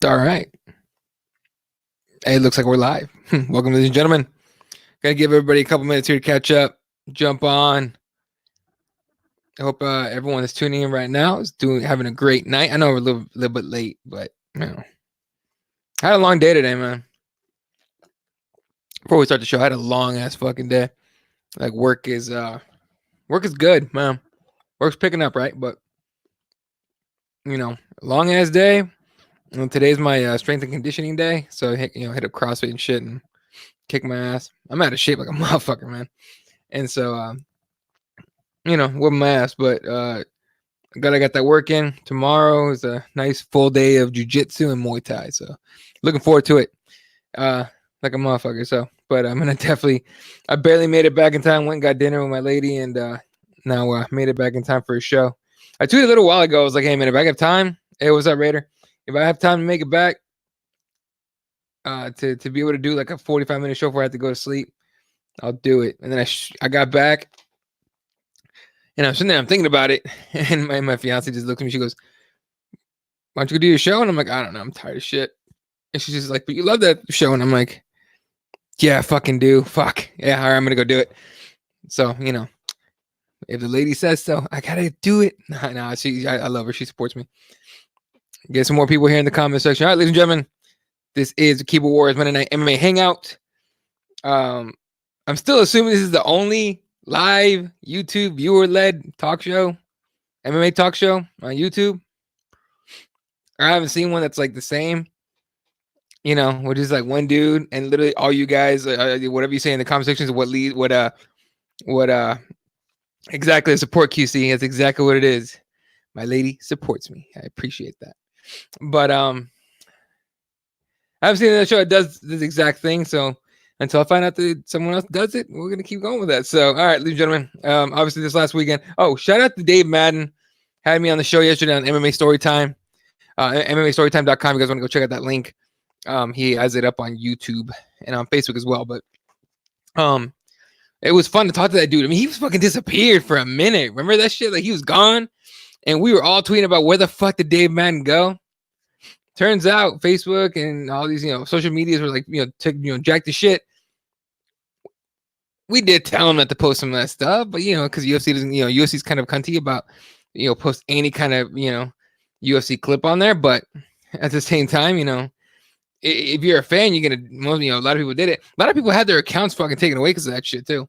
All right. Hey, it looks like we're live. Welcome, ladies and gentlemen. Gotta give everybody a couple minutes here to catch up, jump on. I hope everyone that's tuning in right now is having a great night. I know we're a little bit late, but you know, I had a long day today, man. Before we start the show, I had a long ass fucking day. Like work is good, man. Work's picking up, right? But long ass day. Today's my strength and conditioning day, so hit up CrossFit and shit and kick my ass. I'm out of shape like a motherfucker, man. And so, whip my ass. But I got that work in. Tomorrow is a nice full day of jiu-jitsu and Muay Thai. So looking forward to it. Like a motherfucker. So, but I'm gonna definitely. I barely made it back in time. Went and got dinner with my lady, and now made it back in time for a show. I tweeted a little while ago. I was like, "Hey man, if I have time, hey, what's up, Raider? If I have time to make it back, to be able to do like a 45-minute show before I have to go to sleep, I'll do it." And then I got back, and I'm sitting there, I'm thinking about it, and my fiance just looked at me. She goes, "Why don't you go do your show?" And I'm like, "I don't know. I'm tired of shit." And she's just like, "But you love that show." And I'm like, "Yeah, I fucking do. Fuck. Yeah, all right, I'm going to go do it." So, if the lady says so, I got to do it. No, I love her. She supports me. Get some more people here in the comment section. All right, ladies and gentlemen, this is the Keyboard Warriors Monday Night MMA Hangout. I'm still assuming this is the only live YouTube viewer-led talk show, MMA talk show on YouTube. I haven't seen one that's like the same. Which is like one dude and literally all you guys, whatever you say in the comment sections, what exactly support QC. That's exactly what it is. My lady supports me. I appreciate that. But I haven't seen that show that does this exact thing. So until I find out that someone else does it, we're gonna keep going with that. So all right, ladies and gentlemen. Obviously this last weekend. Oh, shout out to Dave Madden. Had me on the show yesterday on MMA Storytime. MMAstorytime.com. You guys want to go check out that link. He has it up on YouTube and on Facebook as well. But it was fun to talk to that dude. I mean, he was fucking disappeared for a minute. Remember that shit? Like he was gone, and we were all tweeting about where the fuck did Dave Madden go. Turns out Facebook and all these social medias were like jack the shit. We did tell him not to post some of that stuff, but because UFC doesn't, UFC's kind of cunty about post any kind of UFC clip on there. But at the same time, if you're a fan, you're gonna, a lot of people did it. A lot of people had their accounts fucking taken away because of that shit too.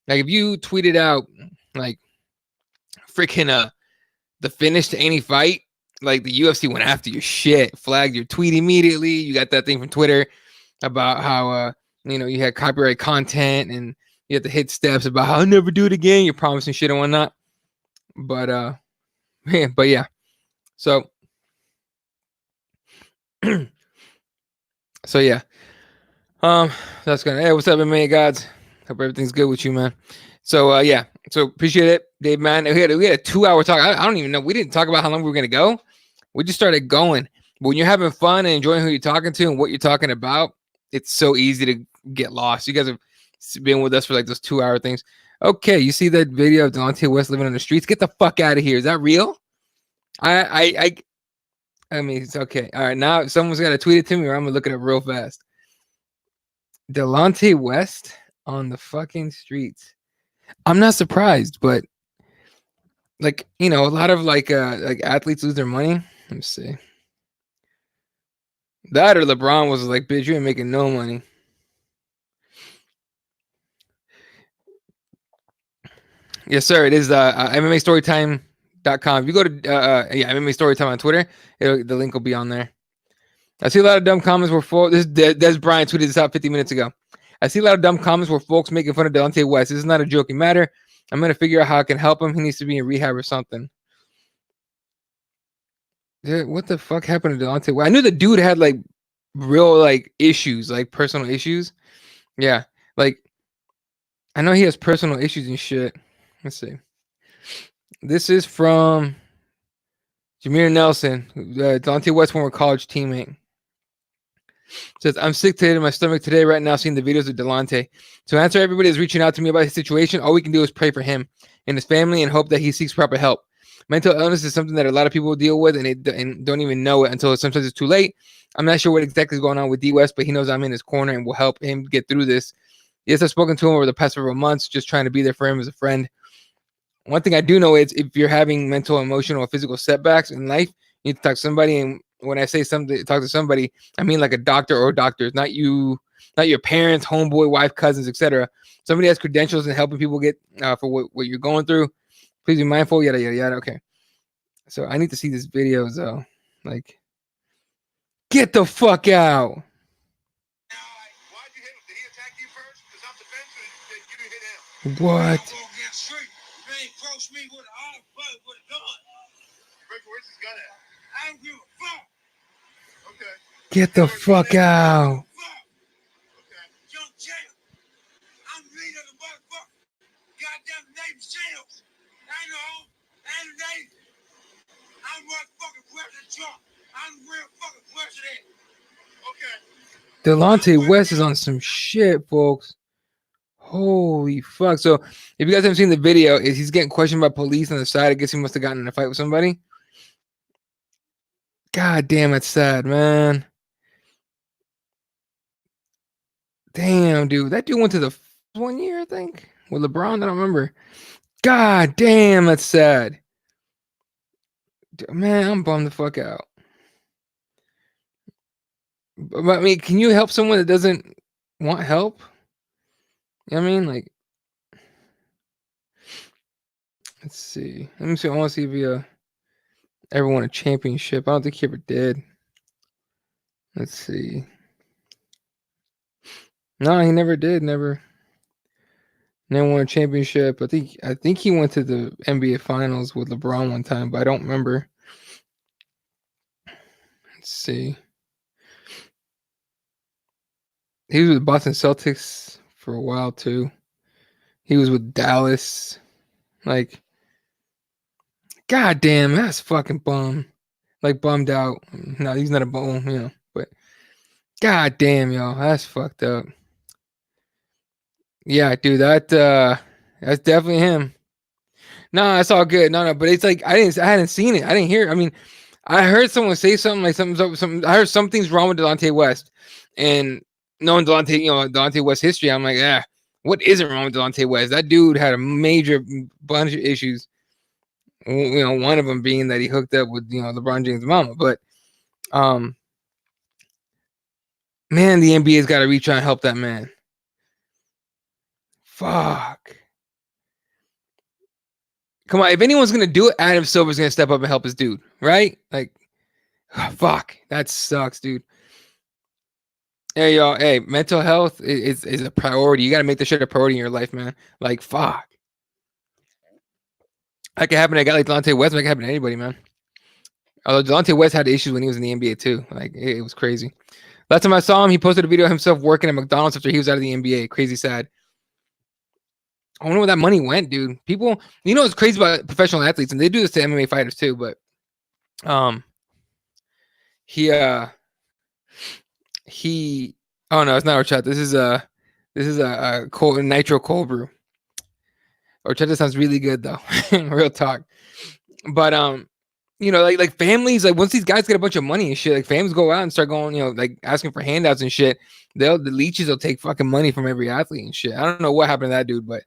Like if you tweeted out like freaking the finish to any fight, like the UFC went after your shit, flagged your tweet immediately. You got that thing from Twitter about how you had copyright content and you had to hit steps about how I'll never do it again. You're promising shit and whatnot. But yeah. So So yeah, that's gonna. Hey, what's up, MMA gods? Hope everything's good with you, man. So yeah, so appreciate it, Dave, man. We had a 2-hour talk. I don't even know. We didn't talk about how long we were gonna go. We just started going. But when you're having fun and enjoying who you're talking to and what you're talking about, it's so easy to get lost. You guys have been with us for like those 2-hour things. Okay, you see that video of Delonte West living on the streets? Get the fuck out of here. Is that real? I mean, it's okay. All right, now someone's got to tweet it to me or I'm going to look it up real fast. Delonte West on the fucking streets. I'm not surprised, but like, a lot of like athletes lose their money. Let me see. That or LeBron was like, bitch, you ain't making no money. Yes, sir. It is MMA Storytime. .com. If you go to MMA Storytime on Twitter, the link will be on there. I see a lot of dumb comments where this Des Bryant tweeted this out 50 minutes ago. I see a lot of dumb comments where folks making fun of Delonte West. This is not a joking matter. I'm gonna figure out how I can help him. He needs to be in rehab or something. Dude, what the fuck happened to Delonte West? I knew the dude had like real like issues, like personal issues. Yeah, like I know he has personal issues and shit. Let's see. This is from Jameer Nelson, Delonte West, former college teammate. Says, I'm sick today to my stomach today right now seeing the videos of Delonte. To answer everybody that's reaching out to me about his situation, all we can do is pray for him and his family and hope that he seeks proper help. mental illness is something that a lot of people deal with and don't even know it until sometimes it's too late. I'm not sure what exactly is going on with D West, but he knows I'm in his corner and will help him get through this. Yes, I've spoken to him over the past several months, just trying to be there for him as a friend. One thing I do know is if you're having mental, emotional, or physical setbacks in life, you need to talk to somebody. And when I say something, talk to somebody, I mean like a doctor or doctors, not you, not your parents, homeboy, wife, cousins, etc. Somebody has credentials in helping people get for what you're going through. Please be mindful. Yada yada yada. Okay. So I need to see these videos though. Like, get the fuck out. What? Get the fuck out. Delonte West is on some shit, folks. Holy fuck. So if you guys haven't seen the video, is he's getting questioned by police on the side. I guess he must have gotten in a fight with somebody. God damn, it's sad, man. Damn, dude. That dude went to the 1 year, I think, with LeBron. I don't remember. God damn, that's sad. Man, I'm bummed the fuck out. But I mean, can you help someone that doesn't want help? You know what I mean? Like, let's see. Let me see. I want to see if he ever won a championship. I don't think he ever did. Let's see. No, he never did. Never won a championship. I think he went to the NBA Finals with LeBron one time, but I don't remember. Let's see. He was with Boston Celtics for a while too. He was with Dallas. Like, god damn, that's fucking bum. Like, bummed out. No, he's not a bum, you know. But god damn, y'all, that's fucked up. Yeah, dude, that's definitely him. No, it's all good. No, but it's like I hadn't seen it. I didn't hear it. I mean, I heard someone say something like something. I heard something's wrong with Delonte West, and knowing Delonte West history, I'm like, what isn't wrong with Delonte West? That dude had a major bunch of issues. You know, one of them being that he hooked up with LeBron James' mama. But man, the NBA's got to reach out and help that man. Fuck. Come on, if anyone's gonna do it, Adam Silver's gonna step up and help his dude, right? Like, fuck, that sucks, dude. Hey, y'all. Hey, mental health is a priority. You got to make this shit a priority in your life, man. Like, fuck. That could happen to a guy like Delonte West. That could happen to anybody, man. Although Delonte West had issues when he was in the NBA too. Like, it was crazy. Last time I saw him, he posted a video of himself working at McDonald's after he was out of the NBA. Crazy sad. I wonder where that money went, dude. People, it's crazy about professional athletes, and they do this to MMA fighters too. But, he. Oh no, it's not horchata. This is a cold nitro cold brew. Horchata sounds really good though. Real talk. But like families, like once these guys get a bunch of money and shit, like families go out and start going, like asking for handouts and shit. The leeches will take fucking money from every athlete and shit. I don't know what happened to that dude, but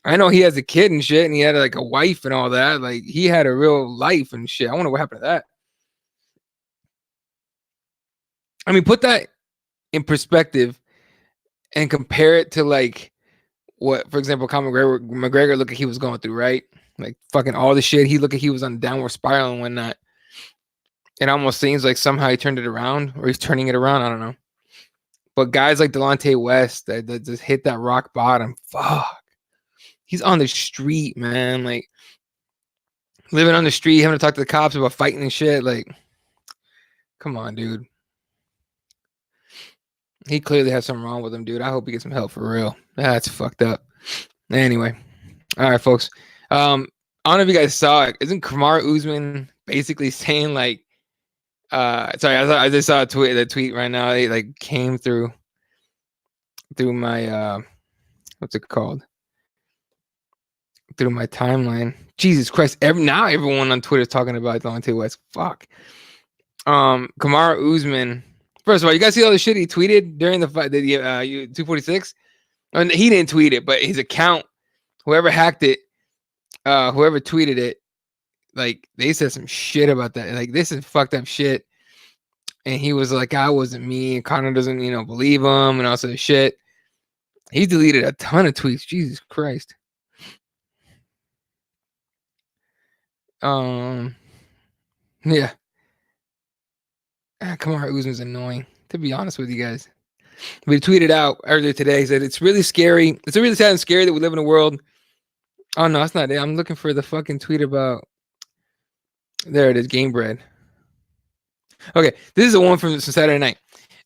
I know he has a kid and shit, and he had like a wife and all that. Like he had a real life and shit. I wonder what happened to that. I mean, put that in perspective and compare it to like what, for example, Conor McGregor look like he was going through, right? Like fucking all the shit. He looked like he was on a downward spiral and whatnot. It almost seems like somehow he turned it around, or he's turning it around. I don't know. But guys like Delonte West that just hit that rock bottom, fuck. He's on the street, man. Like living on the street, having to talk to the cops about fighting and shit. Like, come on, dude. He clearly has something wrong with him, dude. I hope he gets some help for real. That's fucked up. Anyway, all right, folks. I don't know if you guys saw it. Isn't Kamaru Usman basically saying like, sorry, I just saw the tweet right now. It like came through my what's it called? through my timeline. Jesus Christ! Now everyone on Twitter is talking about Delonte West. Fuck. Kamaru Usman. First of all, you guys see all the shit he tweeted during the fight, the 246? And he didn't tweet it, but his account, whoever hacked it, whoever tweeted it, like they said some shit about that. Like this is fucked up shit. And he was like, "I wasn't me." And Conor doesn't, believe him, and all sort of shit. He deleted a ton of tweets. Jesus Christ. Yeah. Kamaru Usman's annoying, to be honest with you guys. We tweeted out earlier today that it's really scary. It's really sad and scary that we live in a world. Oh no, that's not it. I'm looking for the fucking tweet about. There it is, Game Bread. Okay, this is the one from Saturday night.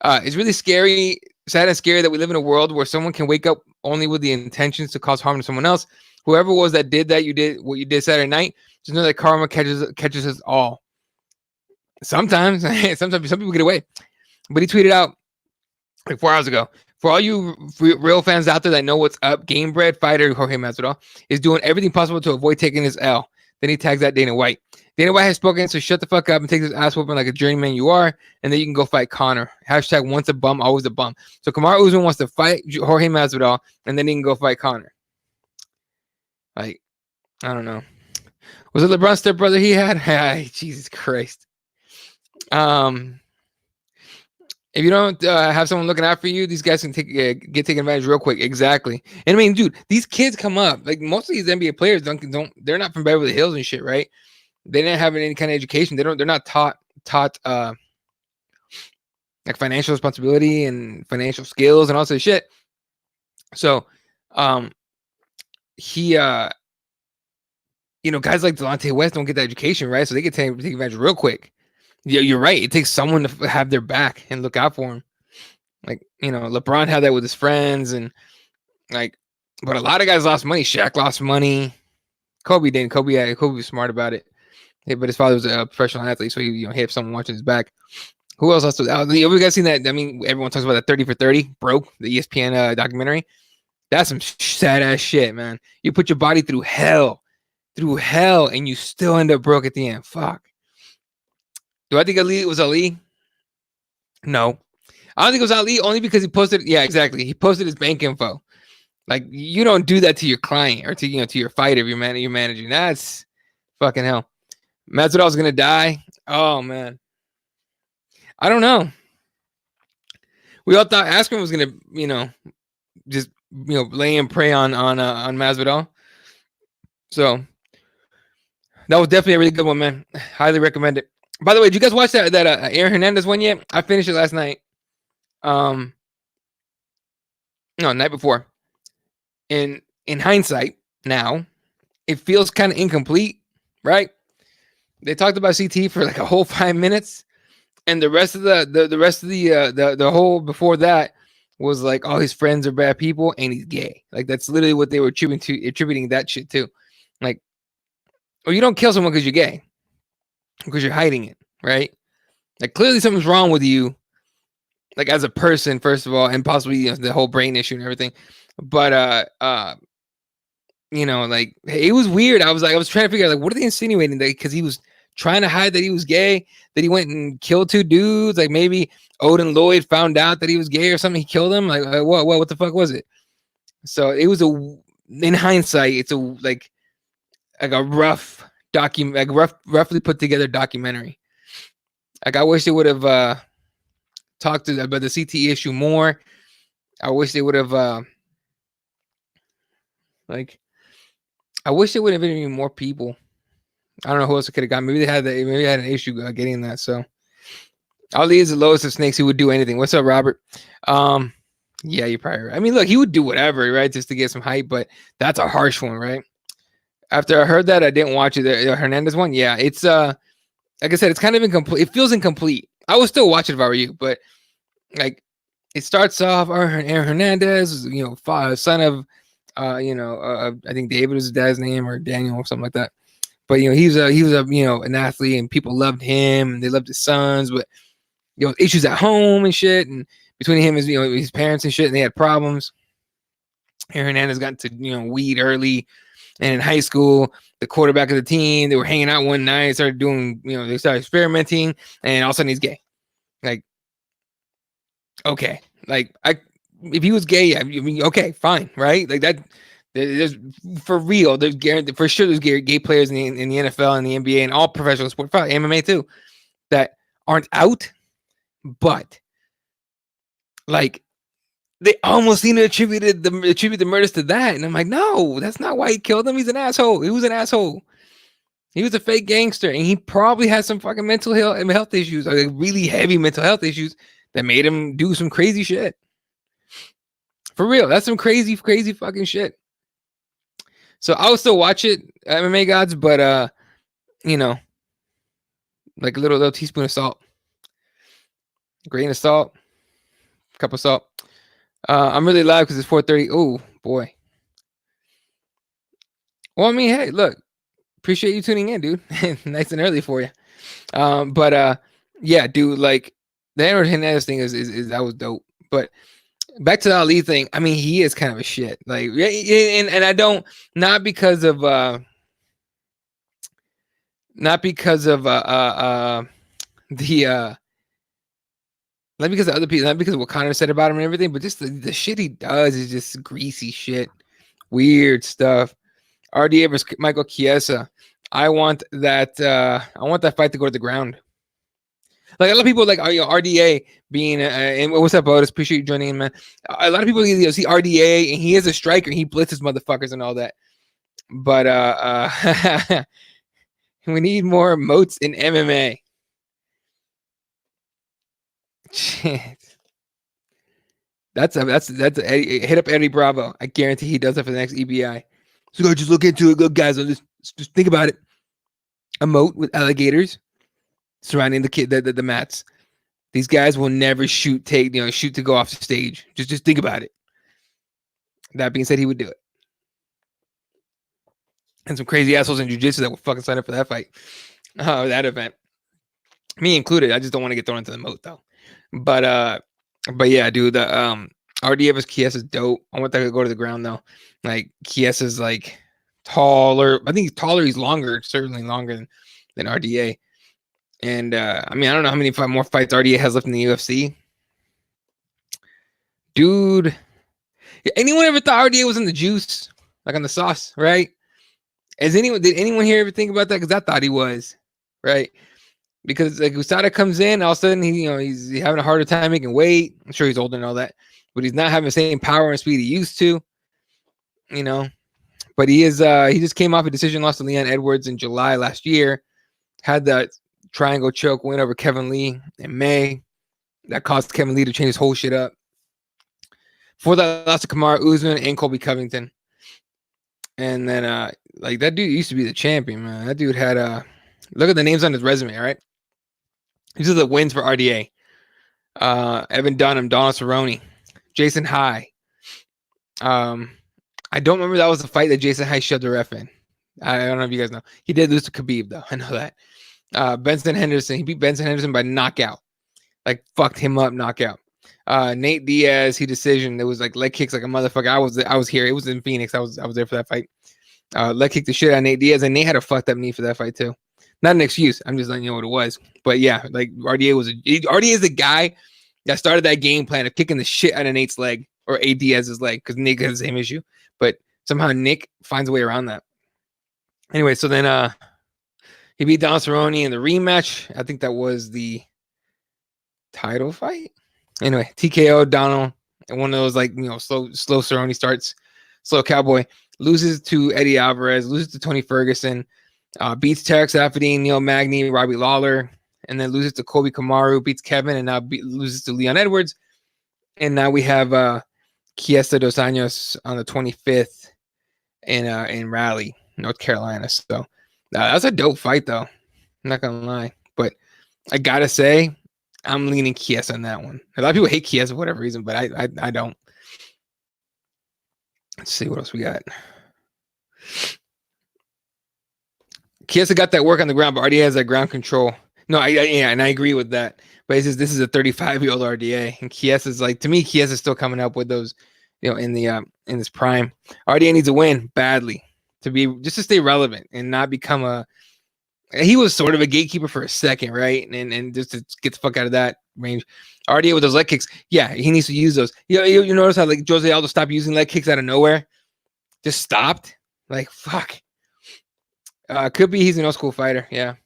It's really scary, sad and scary that we live in a world where someone can wake up only with the intentions to cause harm to someone else. Whoever it was that did that, you did what you did Saturday night. Just know that karma catches us all. Sometimes some people get away. But he tweeted out like 4 hours ago. For all you real fans out there that know what's up, Game Bread fighter Jorge Masvidal is doing everything possible to avoid taking his L. Then he tags out Dana White. Dana White has spoken, so shut the fuck up and take this ass whooping like a journeyman you are, and then you can go fight Conor. Hashtag once a bum, always a bum. So Kamaru Usman wants to fight Jorge Masvidal, and then he can go fight Conor. Like, I don't know. Was it LeBron's stepbrother he had? Jesus Christ. If you don't have someone looking out for you, these guys can get taken advantage real quick. Exactly. And I mean, dude, these kids come up like most of these NBA players they're not from Beverly Hills and shit, right? They didn't have any kind of education. They're not taught like financial responsibility and financial skills and all that shit. So, he guys like Delonte West don't get that education, right? So they get taken advantage real quick. Yeah, you're right. It takes someone to have their back and look out for him. Like, LeBron had that with his friends, and like, but a lot of guys lost money. Shaq lost money. Kobe didn't. Kobe was smart about it. Yeah, but his father was a professional athlete, so he had someone watching his back. Who else lost? You guys seen that? I mean, everyone talks about that 30 for 30 broke, the ESPN documentary. That's some sad ass shit, man. You put your body through hell, and you still end up broke at the end. Fuck. Do I think it was Ali? No. I don't think it was Ali only because he posted. Yeah, exactly. He posted his bank info. Like, you don't do that to your client or to your fighter if you're managing. That's fucking hell. Masvidal's gonna die. Oh man. I don't know. We all thought Askren was gonna, just lay and pray on Masvidal. So that was definitely a really good one, man. Highly recommend it. By the way, did you guys watch that Aaron Hernandez one yet? I finished it last night. No, night before. In hindsight, now it feels kind of incomplete, right? They talked about CT for like a whole 5 minutes, and the rest of the whole before that was like all his friends are bad people and he's gay. Like that's literally what they were attributing that shit to. Like, well, you don't kill someone because you're gay, because you're hiding it, right? Like clearly something's wrong with you, like as a person, first of all, and possibly the whole brain issue and everything. But like it was weird. I was trying to figure out like what are they insinuating? Because he was trying to hide that he was gay, that he went and killed 2 dudes. Like maybe Odin Lloyd found out that he was gay or something. He killed him. Like what the fuck was it? So it was in hindsight, it's like a rough document, like roughly put together documentary. Like I wish they would have talked about the CT issue more. I wish they would have I wish they would have interviewed more people. I don't know who else it could have got. Maybe they had an issue getting that. So Ali is the lowest of snakes. He would do anything. What's up, Robert? Yeah, you're probably right. I mean, look, he would do whatever, right, just to get some hype. But that's a harsh one, right? After I heard that, I didn't watch it. The Hernandez one, yeah, it's like I said, it's kind of incomplete. It feels incomplete. I would still watch it if I were you, but like it starts off Aaron Hernandez, son of I think David is his dad's name or Daniel or something like that. But he was an athlete and people loved him and they loved his sons, but issues at home and shit, and between him and his parents and shit, and they had problems. Aaron Hernandez got into weed early, And in high school, the quarterback of the team, they were hanging out one night, started doing, they started experimenting, and all of a sudden he's gay. Like, okay, like if he was gay, I mean, okay, fine, right? Like that. There's for real. There's guaranteed for sure. There's gay players in the NFL and the NBA and all professional sports, probably MMA too, that aren't out, but like they almost seem to attribute the murders to that. And I'm like, no, that's not why he killed him. He's an asshole. He was an asshole. He was a fake gangster, and he probably has some fucking mental health issues, like really heavy mental health issues that made him do some crazy shit. For real, that's some crazy fucking shit. So I will still watch it, MMA Gods, but like a little teaspoon of salt, grain of salt, cup of salt. I'm really loud because it's 4:30. Oh boy. Well, I mean, hey, look, appreciate you tuning in, dude. Nice and early for you. But yeah, dude, like the Edward Hernandez thing is that was dope. But back to the Ali thing. I mean, he is kind of a shit. Like, and I don't not because of the not because of other people, not because of what Connor said about him and everything, but just the shit he does is just greasy shit, weird stuff. RDA versus Michael Chiesa. I want that fight to go to the ground. Like a lot of people like RDA being and what's up, Otis? Appreciate you joining in, man. A lot of people see RDA and he is a striker. And he blitzes motherfuckers and all that. But we need more moats in MMA. Shit. That's a hit up Eddie Bravo. I guarantee he does that for the next EBI. So go just look into it. Go guys, just think about it. A moat with alligators surrounding the mats. These guys will never shoot to go off the stage. Just think about it. That being said, he would do it. And some crazy assholes in jiu-jitsu that would fucking sign up for that fight. That event. Me included. I just don't want to get thrown into the moat though. But yeah, dude, the RDA vs Chiesa is dope. I want that to go to the ground though. Like Chiesa's like taller. I think he's taller, he's longer, certainly longer than RDA. And I mean, I don't know how many more fights RDA has left in the UFC. Dude, anyone ever thought RDA was in the juice? Like on the sauce, right? Did anyone here ever think about that? Because I thought he was, right? Because like USADA comes in, all of a sudden he's having a harder time making weight. I'm sure he's older and all that, but he's not having the same power and speed he used to. But he just came off a decision loss to Leon Edwards in July last year. Had that triangle choke win over Kevin Lee in May. That caused Kevin Lee to change his whole shit up. For that, lost to Kamaru Usman and Colby Covington. And then like that dude used to be the champion, man. That dude had look at the names on his resume, all right? These are the wins for RDA. Evan Dunham, Donald Cerrone, Jason High. I don't remember that was the fight that Jason High shoved the ref in. I don't know if you guys know. He did lose to Khabib, though. I know that. Benson Henderson. He beat Benson Henderson by knockout. Like, fucked him up, knockout. Nate Diaz, he decision. It was like leg kicks like a motherfucker. I was here. It was in Phoenix. I was there for that fight. Leg kicked the shit out of Nate Diaz, and Nate had a fucked up knee for that fight, too. Not an excuse. I'm just letting you know what it was. But yeah, like RDA is the guy that started that game plan of kicking the shit out of Nate's leg or A Diaz's leg because Nick has the same issue. But somehow Nick finds a way around that. Anyway, so then he beat Donald Cerrone in the rematch. I think that was the title fight. Anyway, TKO Donald and one of those like slow Cerrone starts, slow cowboy, loses to Eddie Alvarez, loses to Tony Ferguson. Beats Tarek Safadine, Neil Magny, Robbie Lawler, and then loses to Colby Kamaru, beats Kevin, and now loses to Leon Edwards. And now we have Chiesa dos Anjos on the 25th in Raleigh, North Carolina. So that's a dope fight, though. I'm not going to lie. But I got to say, I'm leaning Chiesa on that one. A lot of people hate Chiesa for whatever reason, but I don't. Let's see what else we got. Chiesa got that work on the ground, but RDA has that ground control. No, I agree with that. But it's just, this is a 35-year-old RDA, and Chiesa's like, to me, Chiesa's still coming up with those, in this prime. RDA needs a win badly, to stay relevant and not become a. He was sort of a gatekeeper for a second, right? And just to get the fuck out of that range. RDA with those leg kicks, yeah, he needs to use those. You notice how like Jose Aldo stopped using leg kicks out of nowhere, just stopped. Like fuck. Could be he's an old school fighter. Yeah.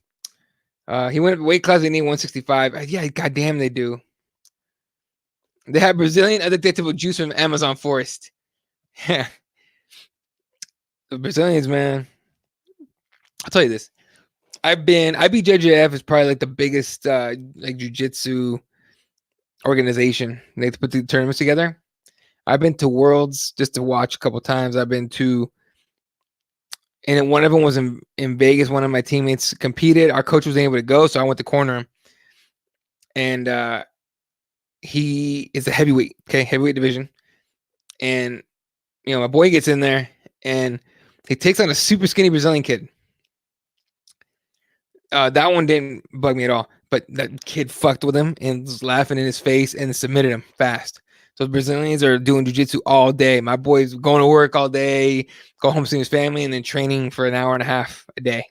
He went up weight class in 165. Yeah, goddamn, they do. They have Brazilian addictable juice from Amazon forest. Yeah. The Brazilians, man. I'll tell you this. IBJJF is probably like the biggest like jiu-jitsu organization. They put the tournaments together. I've been to Worlds just to watch a couple times. I've been to, and one of them was in Vegas. One of my teammates competed. Our coach wasn't able to go, so I went to corner him. And he is a heavyweight, okay, heavyweight division. And my boy gets in there and he takes on a super skinny Brazilian kid. That one didn't bug me at all, but that kid fucked with him and was laughing in his face and submitted him fast. So the Brazilians are doing jiu-jitsu all day. My boy's going to work all day, go home seeing his family, and then training for an hour and a half a day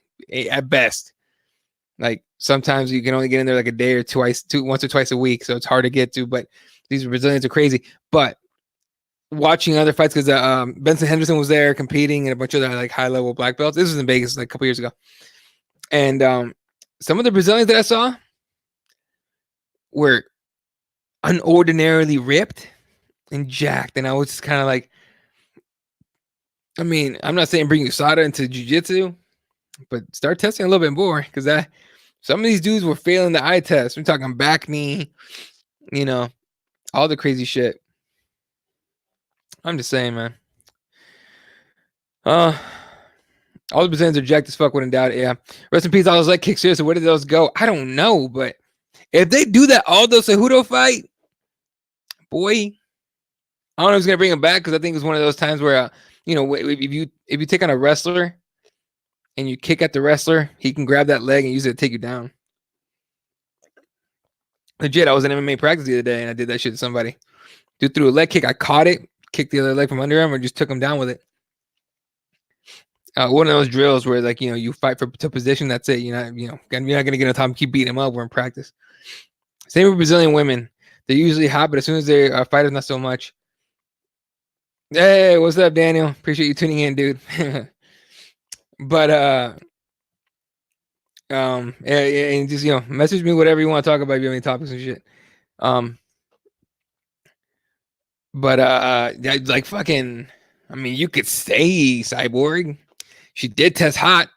at best. Like sometimes you can only get in there like a day or once or twice a week, so it's hard to get to. But these Brazilians are crazy. But watching other fights, because Benson Henderson was there competing and a bunch of other like high-level black belts. This was in Vegas like a couple years ago. And some of the Brazilians that I saw were unordinarily ripped and jacked. And I was just kind of like, I mean, I'm not saying bring USADA into jiu-jitsu, but start testing a little bit more, because some of these dudes were failing the eye test. We're talking back knee, all the crazy shit. I'm just saying, man. All the Brazilians are jacked as fuck, wouldn't doubt it. Yeah. Rest in peace, all those leg kicks. Seriously, where did those go? I don't know, but if they do that Aldo Cejudo fight, boy, I don't know if he's gonna bring him back, because I think it's one of those times where if you take on a wrestler and you kick at the wrestler, he can grab that leg and use it to take you down. Legit, I was in MMA practice the other day and I did that shit to somebody. Dude threw a leg kick, I caught it, kicked the other leg from under him, and just took him down with it. One of those drills where like you fight to position. That's it. You're not gonna get on top and keep beating them up. We're in practice. Same with Brazilian women. They're usually hot, but as soon as they are fighters, not so much. Hey, what's up, Daniel? Appreciate you tuning in, dude. But and just message me whatever you want to talk about if you have any topics and shit. But like fucking, I mean, you could say Cyborg. She did test hot.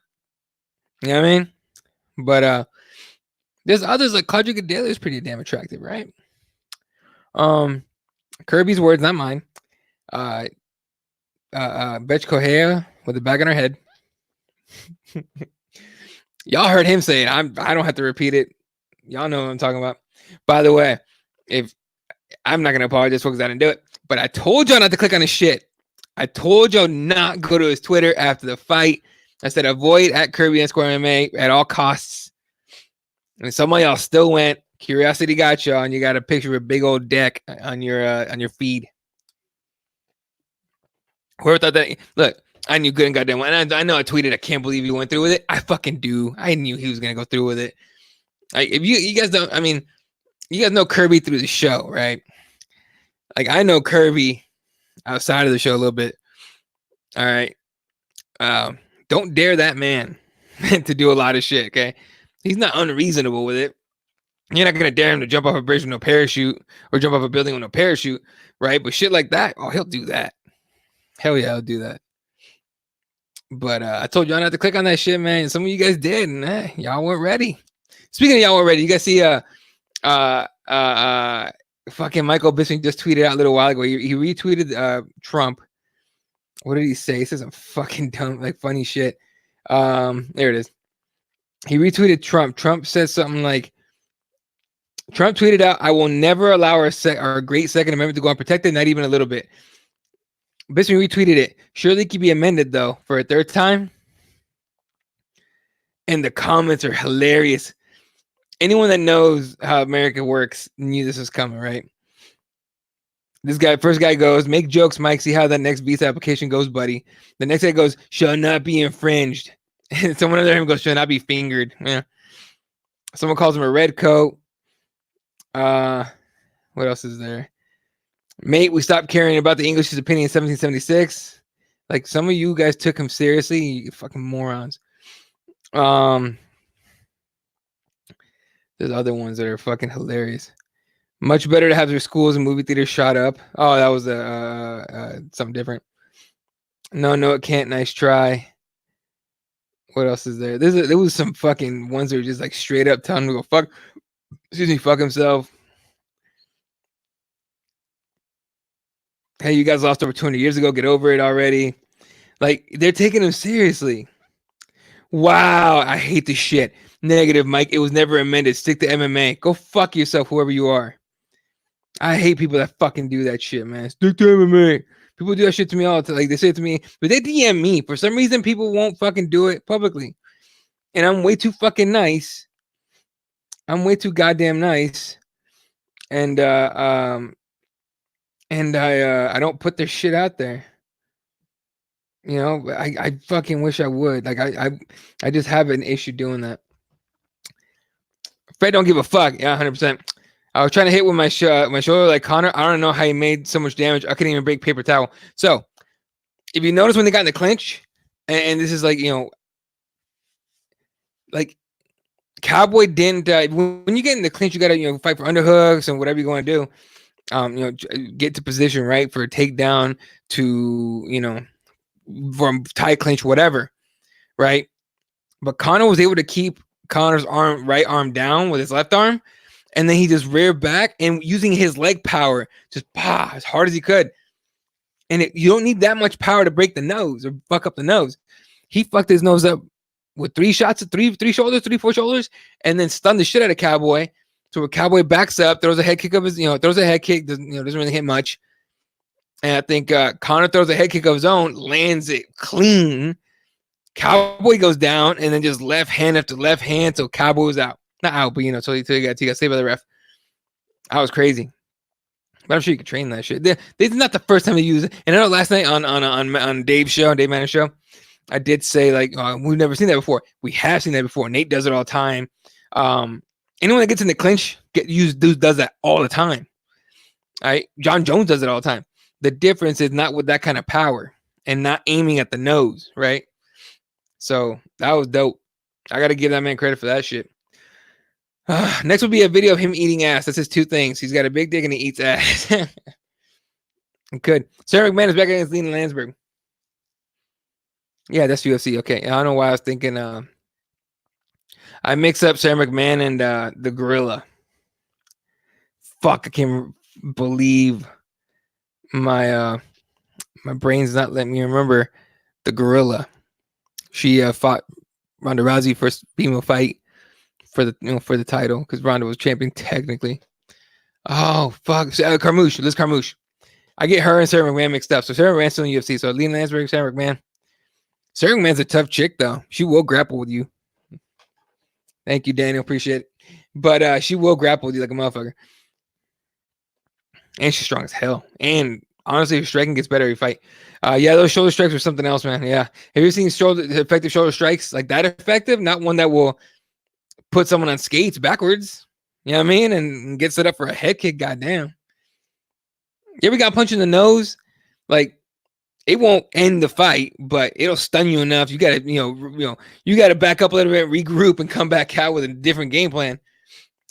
You know what I mean? But there's others like Claudia Gadelha is pretty damn attractive, right? Kirby's words, not mine. Betch Correa with the bag on her head. Y'all heard him say it. I don't have to repeat it. Y'all know what I'm talking about. By the way, if I'm not gonna apologize because I didn't do it, but I told y'all not to click on his shit. I told y'all not go to his Twitter after the fight. I said avoid at Kirby_MMA at all costs. And some of y'all still went. Curiosity got y'all, and you got a picture of a big old deck on your feed. Whoever thought that? Look, I knew good and goddamn well. And I know I tweeted, I can't believe he went through with it. I fucking do. I knew he was gonna go through with it. Like, if you guys don't, I mean, you guys know Kirby through the show, right? Like, I know Kirby outside of the show a little bit. All right. Don't dare that man to do a lot of shit, okay? He's not unreasonable with it. You're not gonna dare him to jump off a bridge with no parachute or jump off a building with no parachute, right? But shit like that, oh, he'll do that. Hell yeah, he'll do that. But I told y'all not to click on that shit, man. Some of you guys did, and y'all weren't ready. Speaking of y'all weren't ready, you guys see fucking Michael Bisping just tweeted out a little while ago. He retweeted Trump. What did he say? He said some fucking dumb, like funny shit. There it is. He retweeted Trump. Trump said something like, Trump tweeted out, "I will never allow our great Second Amendment to go unprotected, not even a little bit." Bisping retweeted it. Surely it could be amended, though, for a third time. And the comments are hilarious. Anyone that knows how America works knew this was coming, right? This guy, first guy goes, make jokes, Mike. See how that next visa application goes, buddy. The next guy goes, shall not be infringed. And someone under him goes, shall not be fingered. Yeah. Someone calls him a red coat. What else is there? Mate, we stopped caring about the English's opinion in 1776. Like, some of you guys took him seriously. You fucking morons. There's other ones that are fucking hilarious. Much better to have their schools and movie theaters shot up. Oh, that was something different. No, it can't. Nice try. What else is there? There was some fucking ones that were just like straight up telling him to go fuck himself. Hey, you guys lost over 200 years ago. Get over it already. Like, they're taking him seriously. Wow, I hate this shit. Negative, Mike. It was never amended. Stick to MMA. Go fuck yourself, whoever you are. I hate people that fucking do that shit, man. Stick to MMA. People do that shit to me all the time. Like, they say it to me, but they DM me. For some reason, people won't fucking do it publicly. And I'm way too fucking nice. I'm way too goddamn nice. And I don't put their shit out there. You know, I fucking wish I would. Like, I just have an issue doing that. Fred don't give a fuck. Yeah, 100%. I was trying to hit with my shoulder like Connor. I don't know how he made so much damage. I couldn't even break paper towel. So, if you notice when they got in the clinch, and this is like, you know, like Cowboy didn't. When you get in the clinch, you gotta, you know, fight for underhooks and whatever you want to do. You know, get to position, right, for a takedown to, you know, from tight clinch, whatever, right? But Connor was able to keep Connor's right arm down with his left arm, and then he just reared back and using his leg power, just as hard as he could. And you don't need that much power to break the nose or fuck up the nose. He fucked his nose up with 3 shots of 4 shoulders, and then stunned the shit out of Cowboy. So when Cowboy backs up, throws a head kick of his, doesn't really hit much. And I think Connor throws a head kick of his own, lands it clean. Cowboy goes down, and then just left hand after left hand, so Cowboy was out. Not out, but so he got saved by the ref. That was crazy. But I'm sure you could train that shit. This is not the first time they use it. And I know last night on Dave's show, Dave Manners' show, I did say, like, we've never seen that before. We have seen that before. Nate does it all the time. Anyone that gets in the clinch does that all the time. All right? John Jones does it all the time. The difference is not with that kind of power and not aiming at the nose, right? So that was dope. I got to give that man credit for that shit. Next will be a video of him eating ass. That's his 2 things. He's got a big dick and he eats ass. Good. Sarah McMahon is back against Lena Landsberg. Yeah, that's UFC. Okay. I don't know why I was thinking. I mix up Sarah McMahon and the Gorilla. Fuck, I can't believe my brain's not letting me remember the Gorilla. She fought Ronda Rousey first female fight for the title because Ronda was champion technically. Oh fuck, Carmouche, Liz Carmouche. I get her and Sarah McMahon mixed up. So Sarah McMahon's still in UFC. So Lena Landsberg, Sarah McMahon. Sarah McMahon's a tough chick though. She will grapple with you. Thank you, Daniel. Appreciate it. But she will grapple with you like a motherfucker. And she's strong as hell. And honestly, her striking gets better every fight. Yeah, those shoulder strikes are something else, man. Yeah. Have you seen effective shoulder strikes like that effective? Not one that will put someone on skates backwards. You know what I mean? And get set up for a head kick. Goddamn. You ever got punched in the nose? Like, it won't end the fight, but it'll stun you enough. You gotta, you gotta back up a little bit, regroup, and come back out with a different game plan.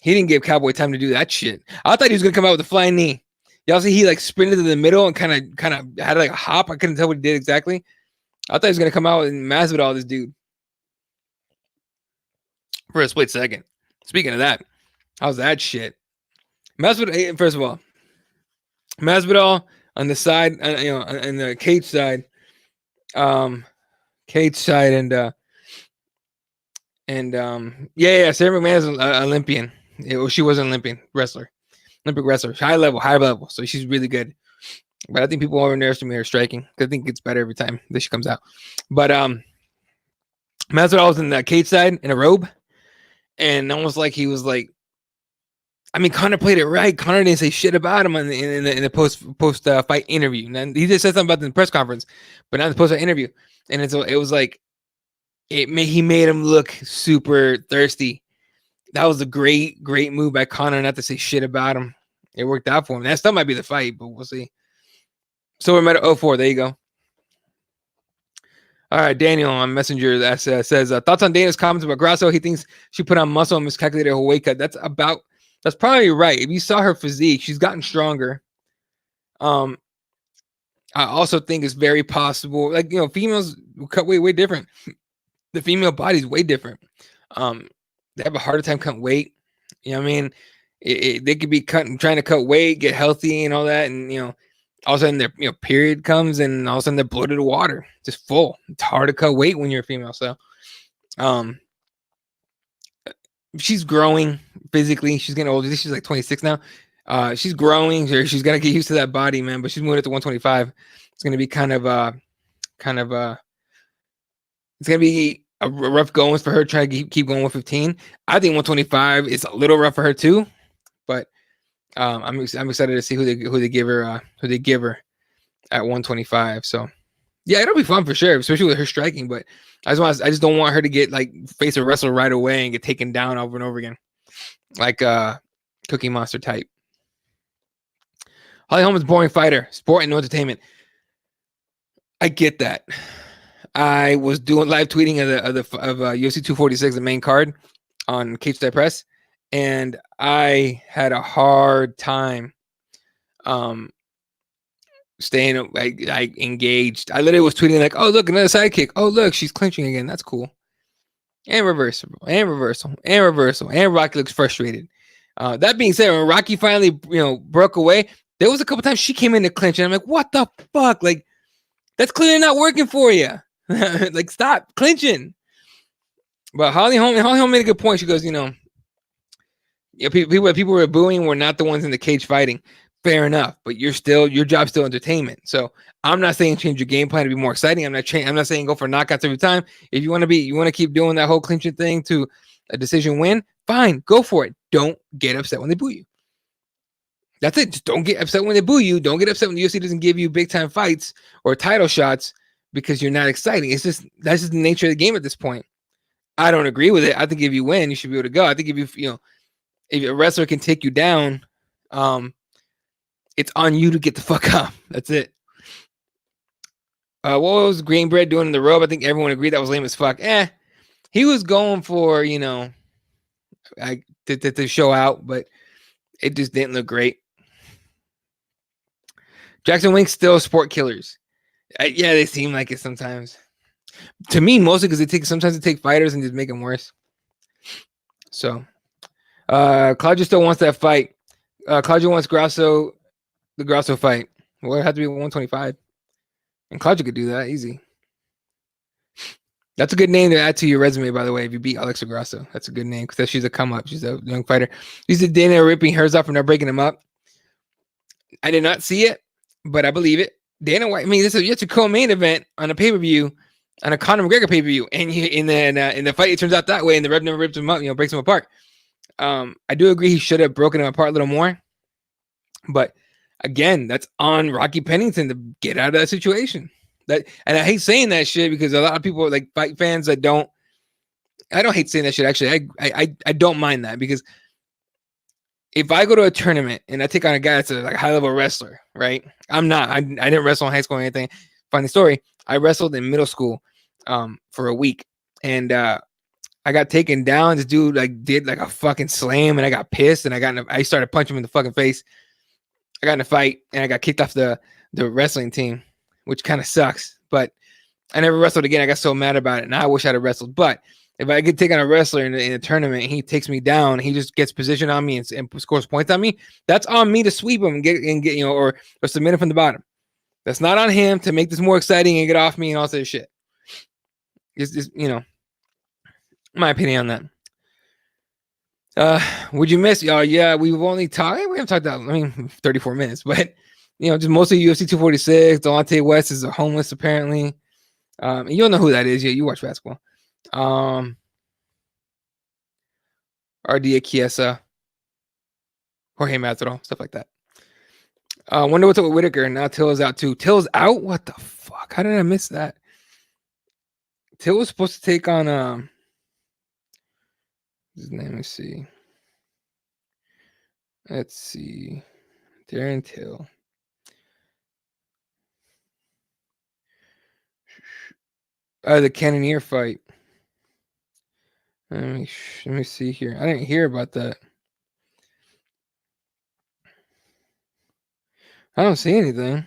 He didn't give Cowboy time to do that shit. I thought he was gonna come out with a flying knee. Y'all see he like sprinted to the middle and kind of had like a hop. I couldn't tell what he did exactly. I thought he was gonna come out and Masvidal this dude for a split second. Speaking of that, how's that shit? Masvidal, first of all, Masvidal on the side, on the cage side, and Sarah McMahon's an Olympian. She was an Olympic wrestler. High level. So she's really good. But I think people underestimate her striking. I think it gets better every time that she comes out. But Masvidal was in the cage side in a robe, and almost like he was like I mean, Conor played it right. Conor didn't say shit about him in the post fight interview. And he just said something about it in the press conference, but not in the post fight interview. And it was like he made him look super thirsty. That was a great move by Conor not to say shit about him. It worked out for him. That still might be the fight, but we'll see. So we're at 04. There you go. All right, Daniel on Messenger that says thoughts on Dana's comments about Grasso. He thinks she put on muscle and miscalculated her weight cut. That's probably right. If you saw her physique, she's gotten stronger. I also think it's very possible. Like, you know, females cut weight way different. The female body's way different. They have a harder time cutting weight. You know what I mean? They could be trying to cut weight, get healthy and all that. And, you know, all of a sudden their period comes and all of a sudden they're bloated to water, just full. It's hard to cut weight when you're a female. So she's growing physically. She's getting older. She's like 26 now. She's growing. She's got to get used to that body, man. But she's moving it to 125. It's going to be kind of it's going to be a rough going for her trying to keep going 115. I think 125 is a little rough for her too, but I'm excited to see who they give her at 125. So yeah, it'll be fun for sure, especially with her striking. But I just don't want her to get like face a wrestler right away and get taken down over and over again, like Cookie Monster type. Holly Holm's boring fighter, sport and no entertainment. I get that. I was doing live tweeting of UFC 246, the main card on Cage Side Press, and I had a hard time staying like engaged. I literally was tweeting like, "Oh, look, another sidekick. Oh, look, she's clinching again. That's cool." And reversal, and reversal, and reversal, and Rocky looks frustrated. That being said, when Rocky finally broke away, there was a couple times she came in to clinch, and I'm like, "What the fuck? Like, that's clearly not working for you. Like, stop clinching." But Holly Holm made a good point. She goes, people were booing were not the ones in the cage fighting. Fair enough, but your job's still entertainment. So I'm not saying change your game plan to be more exciting. I'm not saying go for knockouts every time. If you want to keep doing that whole clinching thing to a decision win, fine, go for it. Don't get upset when they boo you. That's it. Just don't get upset when they boo you. Don't get upset when the UFC doesn't give you big time fights or title shots because you're not exciting. That's just the nature of the game at this point. I don't agree with it. I think if you win, you should be able to go. I think if a wrestler can take you down, it's on you to get the fuck up. That's it. What was Green Bread doing in the robe? I think everyone agreed that was lame as fuck. He was going for, to show out, but it just didn't look great. Jackson Wink's still sport killers. Yeah, they seem like it sometimes. To me, mostly because sometimes they take fighters and just make them worse. So, Claudio still wants that fight. Claudio wants the Grasso fight. Well, it had to be 125. And Claudio could do that easy. That's a good name to add to your resume, by the way, if you beat Alexa Grasso. That's a good name because she's a come up. She's a young fighter. These are Dana ripping hers up and they're breaking them up. I did not see it, but I believe it. Dana White, this is a co-main event on a pay-per-view, on a Conor McGregor pay-per-view, and in the fight, it turns out that way, and the ref never rips him up, breaks him apart. I do agree he should have broken him apart a little more, but again, that's on Rocky Pennington to get out of that situation. And I hate saying that shit because a lot of people like fight fans that don't. I don't hate saying that shit. Actually, I don't mind that because if I go to a tournament and I take on a guy that's a high level wrestler, right? I didn't wrestle in high school or anything. Funny story. I wrestled in middle school for a week, and I got taken down. This dude did a fucking slam, and I got pissed, and I started punching him in the fucking face. I got in a fight, and I got kicked off the wrestling team, which kind of sucks. But I never wrestled again. I got so mad about it. Now I wish I'd have wrestled. But if I could take on a wrestler in a tournament, and he takes me down, and he just gets position on me and scores points on me, that's on me to sweep him and get or submit him from the bottom. That's not on him to make this more exciting and get off me and all that shit. It's my opinion on that. Would you miss? Oh yeah, we've only talked. We haven't talked about 34 minutes, but just mostly UFC 246. Delonte West is a homeless apparently. And you don't know who that is. Yeah, you watch basketball. Ardia Chiesa. Jorge Masvidal, stuff like that. Wonder what's up with Whitaker. Now Till is out too. Till's out? What the fuck? How did I miss that? Till was supposed to take on his name. Let's see. Darren Till. The Cannoneer fight. Let me see here. I didn't hear about that. I don't see anything.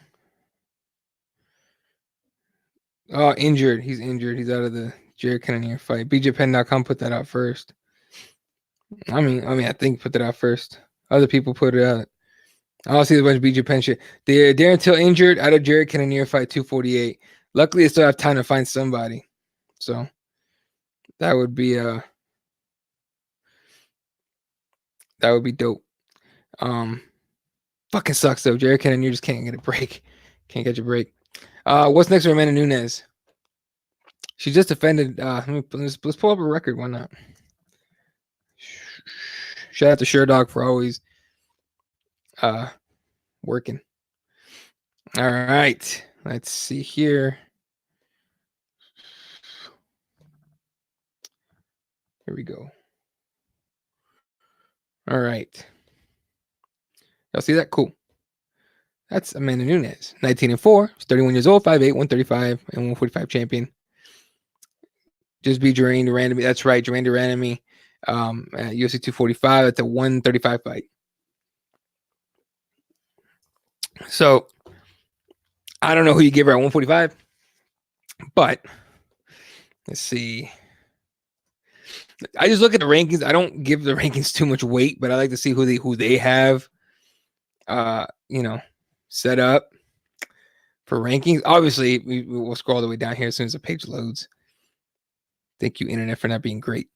Oh, injured. He's injured. He's out of the Jared Cannonier fight. BJPen.com put that out first. I mean, I think put that out first. Other people put it out. I don't see a bunch of BJ Penn shit. Darren Till injured out of Jared Cannonier fight 248. Luckily, I still have time to find somebody. So that would be dope. Fucking sucks though. Jared Cannonier just can't get a break. Can't get a break. What's next for Amanda Nunes? She just defended. Let's pull up a record. Why not? Shout out to Sherdog for always working. All right. Let's see here. Here we go. All right. Y'all see that? Cool. That's Amanda Nunes. 19-4. She's 31 years old, 5'8", 135, and 145 champion. Just beat Jermaine Durandamy. That's right, Jermaine Durandamy. At UFC 245. That's a 135 fight. So I don't know who you give her at 145, but let's see. I just look at the rankings. I don't give the rankings too much weight, but I like to see who they have set up for rankings. Obviously, we'll scroll all the way down here as soon as the page loads. Thank you, internet, for not being great.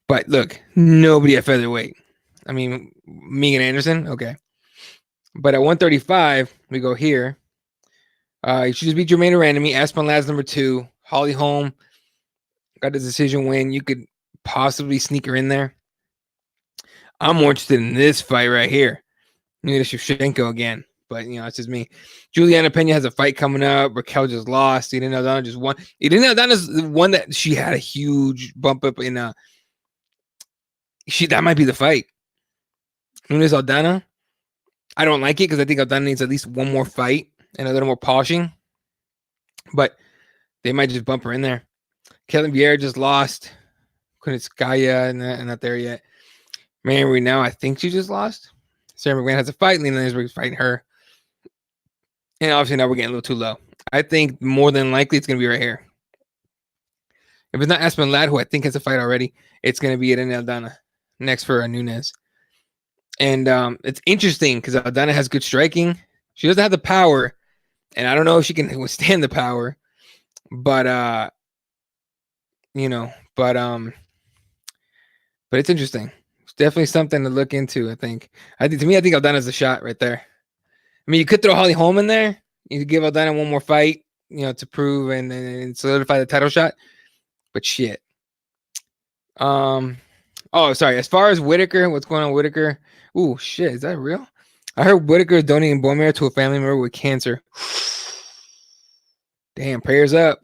But look, nobody at featherweight. I mean, Megan Anderson, okay. But at 135, we go here. You should just beat Jermaine Durandamy. Aspen Ladd's number 2. Holly Holm got the decision win. You could possibly sneak her in there. I'm more interested in this fight right here. Nina Shevchenko again. But, it's just me. Juliana Pena has a fight coming up. Raquel just lost. Eden Aldana just won. Eden Aldana's the one that she had a huge bump up in. That might be the fight. Nunes Aldana. I don't like it because I think Aldana needs at least one more fight and a little more polishing. But they might just bump her in there. Kellen Vieira just lost. Kunitskaya and not there yet. Mary now, I think she just lost. Sarah McMahon has a fight. Lena Lansbury's fighting her. And obviously now we're getting a little too low. I think more than likely it's going to be right here. If it's not Aspen Ladd, who I think has a fight already, it's going to be Eden Aldana next for Nunes. And it's interesting because Aldana has good striking. She doesn't have the power. And I don't know if she can withstand the power. But, but it's interesting. It's definitely something to look into, I think. I think Aldana's a shot right there. I mean, you could throw Holly Holm in there. You could give Aldana one more fight, to prove and solidify the title shot. But shit. Oh, sorry. As far as Whitaker, what's going on with Whitaker? Ooh, shit. Is that real? I heard Whitaker is donating bone marrow to a family member with cancer. Damn, prayers up.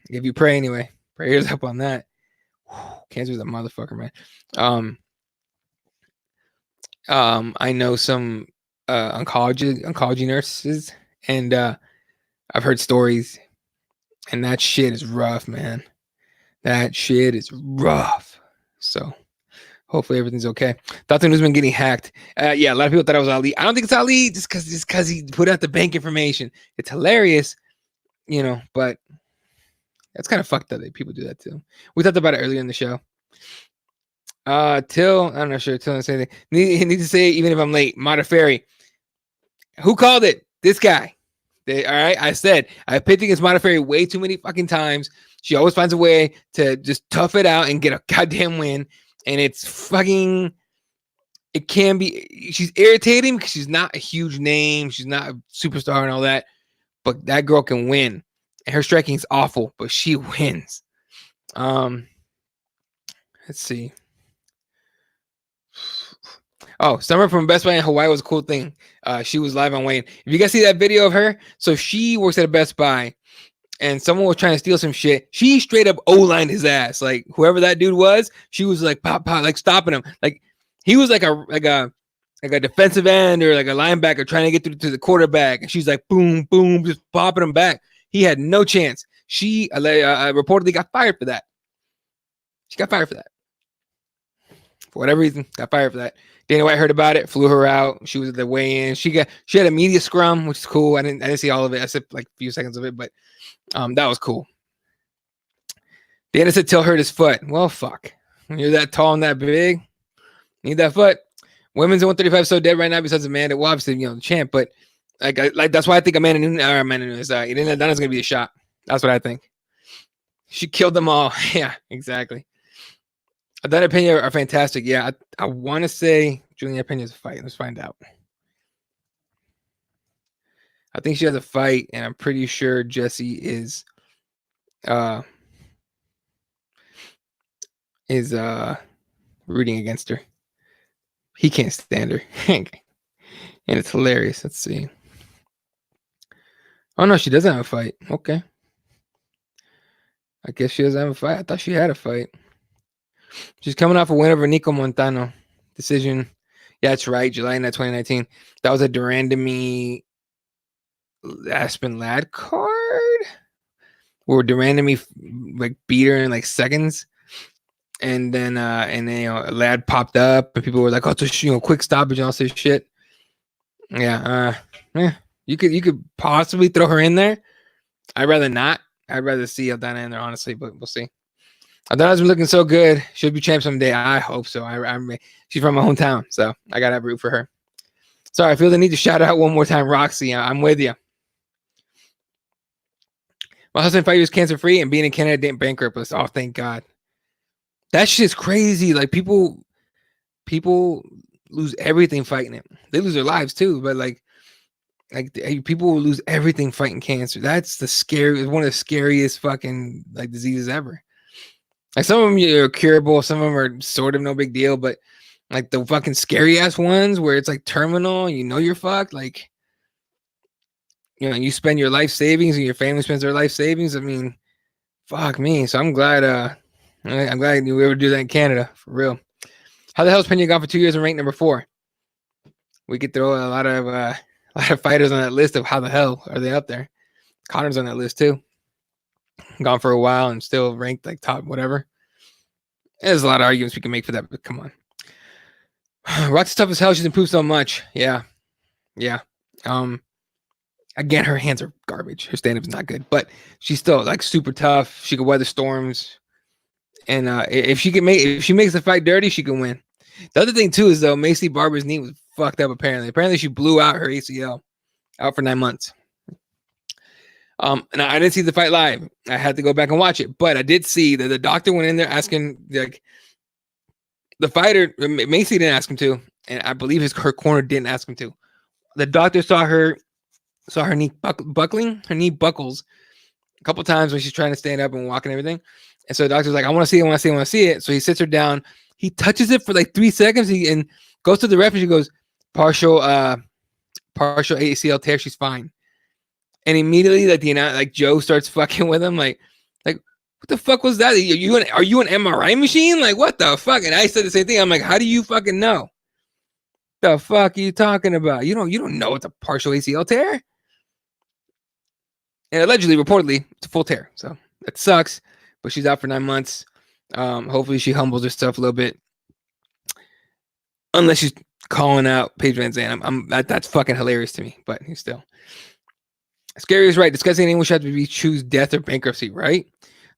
If you pray anyway. Prayers up on that. Cancer is a motherfucker, man. I know some oncology nurses, and I've heard stories, and that shit is rough, man. That shit is rough. So hopefully everything's okay. Thought the news been getting hacked. Yeah, a lot of people thought it was Ali. I don't think it's Ali just because he put out the bank information. It's hilarious, but that's kind of fucked up that people do that too. We talked about it earlier in the show. Till, I'm not sure. Till didn't say anything. Need to say it even if I'm late. Modafferi. Who called it? This guy. All right. I said I pitched against Modafferi way too many fucking times. She always finds a way to just tough it out and get a goddamn win. And it's fucking. It can be. She's irritating because she's not a huge name. She's not a superstar and all that. But that girl can win. And her striking is awful, but she wins. Let's see. Oh, Summer from Best Buy in Hawaii was a cool thing. She was live on Wayne. If you guys see that video of her, so she works at a Best Buy, and someone was trying to steal some shit. She straight up O-lined his ass. Like whoever that dude was, she was like pop, like stopping him. Like he was like a defensive end or like a linebacker trying to get through to the quarterback, and she's like boom, boom, just popping him back. He had no chance. She reportedly got fired for that. She got fired for that. For whatever reason, got fired for that. Dana White heard about it, flew her out. She was at the weigh-in. She had a media scrum, which is cool. I didn't see all of it. I said like a few seconds of it, but that was cool. Dana said, "Till hurt his foot." Well, fuck. When you're that tall and that big, need that foot. Women's at 135 so dead right now besides Amanda. Well, obviously, the champ, but like that's why I think Amanda Nunes, Irene Aldana's gonna be a shot. That's what I think. She killed them all. Yeah, exactly. That opinion are fantastic. Yeah, I want to say Juliana Pena's a fight. Let's find out. I think she has a fight, and I'm pretty sure Jesse is rooting against her. He can't stand her. And it's hilarious. Let's see. Oh no, she doesn't have a fight. Okay. I guess she doesn't have a fight. I thought she had a fight. She's coming off a win over Nico Montano. Decision. Yeah, that's right. July 9, 2019. That was a Durandamy Aspen Ladd card where Durandamy like beat her in like seconds. And then Ladd popped up and people were like, oh, it's a quick stoppage and all this shit. Yeah. You could possibly throw her in there. I'd rather not. I'd rather see Aldana in there, honestly, but we'll see. Aldana's been looking so good. She'll be champ someday. I hope so. She's from my hometown, so I gotta root for her. Sorry, I feel the need to shout out one more time, Roxy. I'm with you. My husband 5 years cancer free and being in Canada didn't bankrupt us. Oh, thank God. That shit's crazy. Like people lose everything fighting it. They lose their lives too, but like people will lose everything fighting cancer. That's one of the scariest fucking like diseases ever. Like some of them are curable, some of them are sort of no big deal, but like the fucking scary ass ones where it's like terminal, you're fucked. Like, you spend your life savings and your family spends their life savings. I mean, fuck me. So I'm glad we were able to do that in Canada for real. How the hell is Pena gone for 2 years and ranked number 4? We could throw a lot of fighters on that list of how the hell are they up there. Connor's on that list too. Gone for a while and still ranked like top whatever. There's a lot of arguments we can make for that, but come on. Roxy's tough as hell. She's improved so much. Yeah. Again, her hands are garbage. Her stand-up is not good, but she's still like super tough. She can weather storms. And if she makes the fight dirty, she can win. The other thing too is though, Macy Barber's knee was fucked up apparently. Apparently she blew out her ACL, out for 9 months. And I didn't see the fight live. I had to go back and watch it, but I did see that the doctor went in there asking like the fighter. Macy didn't ask him to, and I believe her corner didn't ask him to. The doctor saw her knee buckling. Her knee buckles a couple times when she's trying to stand up and walk and everything. And so the doctor's like, I want to see it, I want to see it. So he sits her down. He touches it for like 3 seconds. And goes to the ref and she goes, partial ACL tear. She's fine. And immediately, like Joe starts fucking with him, like what the fuck was that? Are you an MRI machine? Like what the fuck? And I said the same thing. I'm like, how do you fucking know? The fuck are you talking about? You don't know it's a partial ACL tear. And allegedly, reportedly, it's a full tear. So that sucks. But she's out for 9 months. Hopefully, she humbles herself a little bit. Unless she's calling out Paige Van Zandt. That's fucking hilarious to me. But he's still. Scary is right. Discussing anyone should have to be choose death or bankruptcy, right?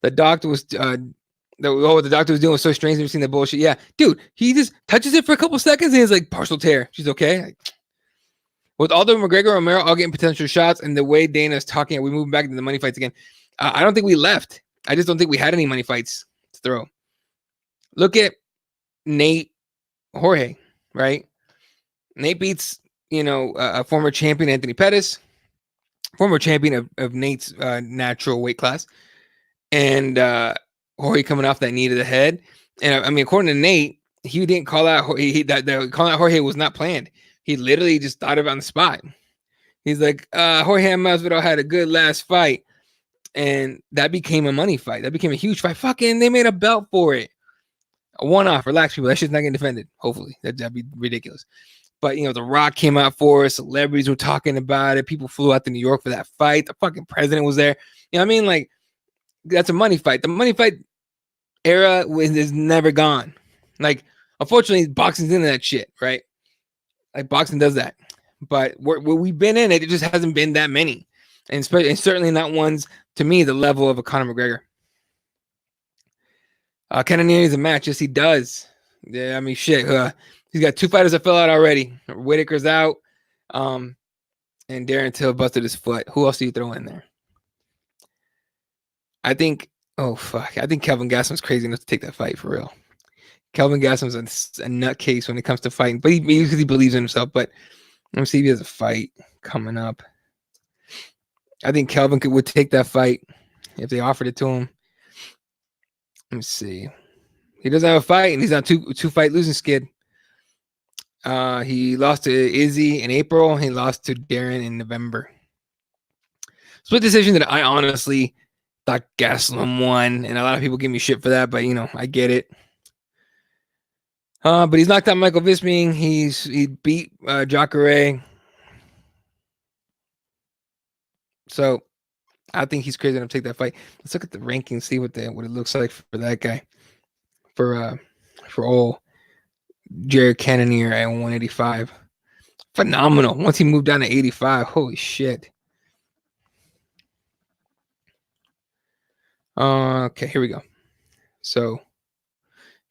The doctor was what the doctor was doing was so strange. Never seen that bullshit. Yeah, dude, he just touches it for a couple seconds and it's like partial tear. She's okay. Like, with Aldo, McGregor, Romero all getting potential shots, and the way Dana's talking, we move back to the money fights again. I don't think we left. I just don't think we had any money fights to throw. Look at Nate Jorge, right? Nate beats a former champion, Anthony Pettis. Former champion of Nate's natural weight class, and Jorge coming off that knee to the head. And I mean, according to Nate, he didn't call out that calling out Jorge was not planned. He literally just thought of it on the spot. He's like, Jorge Masvidal had a good last fight, and that became a money fight. That became a huge fight. Fucking, they made a belt for it. A one-off. Relax, people. That shit's not getting defended. Hopefully, that'd be ridiculous. But The Rock came out for it. Celebrities were talking about it. People flew out to New York for that fight. The fucking president was there. You know what I mean? Like, that's a money fight. The money fight era is never gone. Like, unfortunately, boxing's into that shit, right? Like, boxing does that. But where we've been in it just hasn't been that many. And certainly not ones, to me, the level of a Conor McGregor. Cannonier needs a match. Yes, he does. Yeah, I mean, shit. He's got 2 fighters that fell out already. Whitaker's out. And Darren Till busted his foot. Who else do you throw in there? I think, oh, fuck. I think Kelvin Gastelum's crazy enough to take that fight for real. Kelvin Gastelum's a nutcase when it comes to fighting. But he believes in himself. But let me see if he has a fight coming up. I think Kelvin would take that fight if they offered it to him. Let me see. He doesn't have a fight, and he's on two fight losing skid. He lost to Izzy in April. He lost to Darren in November. Split decision that I honestly thought Gastelum won, and a lot of people give me shit for that, but I get it. But he's knocked out Michael Bisping. He beat Jacare. So I think he's crazy enough to take that fight. Let's look at the rankings, see what it looks like for that guy. For old Jared Cannonier at 185. Phenomenal. Once he moved down to 85, holy shit. Okay, here we go. So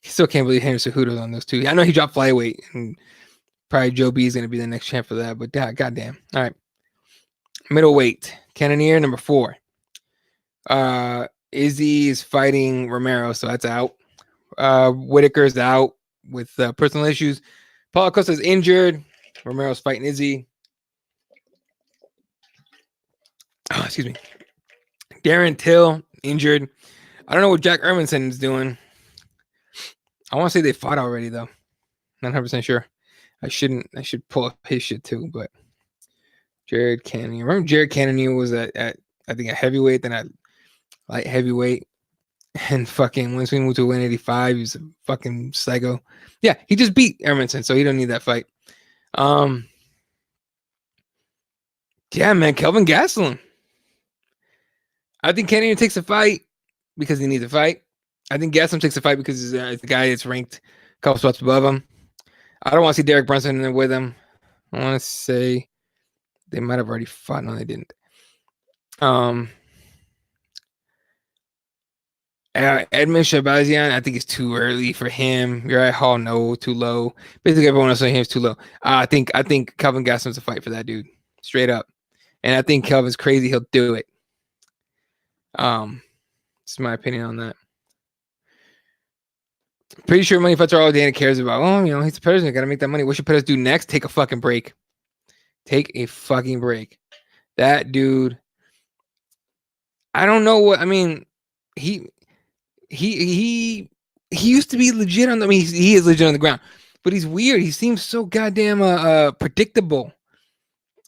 still can't believe Henry Cejudo's on those two. I know he dropped flyweight, and probably Joe B is going to be the next champ for that, but goddamn. All right. Middleweight, Cannonier, number 4. Izzy is fighting Romero, so that's out. Whitaker's out with personal issues. Paulo Costa's injured. Romero's fighting Izzy. Oh, excuse me. Darren Till injured. I don't know what Jack Hermanson is doing. I want to say they fought already though. Not 100% sure. I should pull up his shit too, but Jared Cannonier. Remember Jared Cannonier was at I think a heavyweight, then at light heavyweight. And fucking once we moved to 185, he was a fucking psycho. Yeah, he just beat Hermanson, so he don't need that fight. Yeah, man, Kelvin Gastelum. I think Cannonier takes a fight because he needs a fight. I think Gastelum takes a fight because he's the guy that's ranked a couple spots above him. I don't want to see Derek Brunson in there with him. I want to say they might have already fought. No, they didn't. Edmund Shabazian, I think it's too early for him. You're right, Hall, no, too low. Basically, everyone else on here is too low. I think Kelvin Gastelum's a fight for that dude, straight up. And I think Kelvin's crazy. He'll do it. It's my opinion on that. Pretty sure money fights are all Dana cares about. Oh, he's the president. Got to make that money. What should Pettis do next? Take a fucking break. Take a fucking break. That dude. I don't know what. I mean, he used to be legit on the. I mean, he is legit on the ground, but he's weird. He seems so goddamn predictable.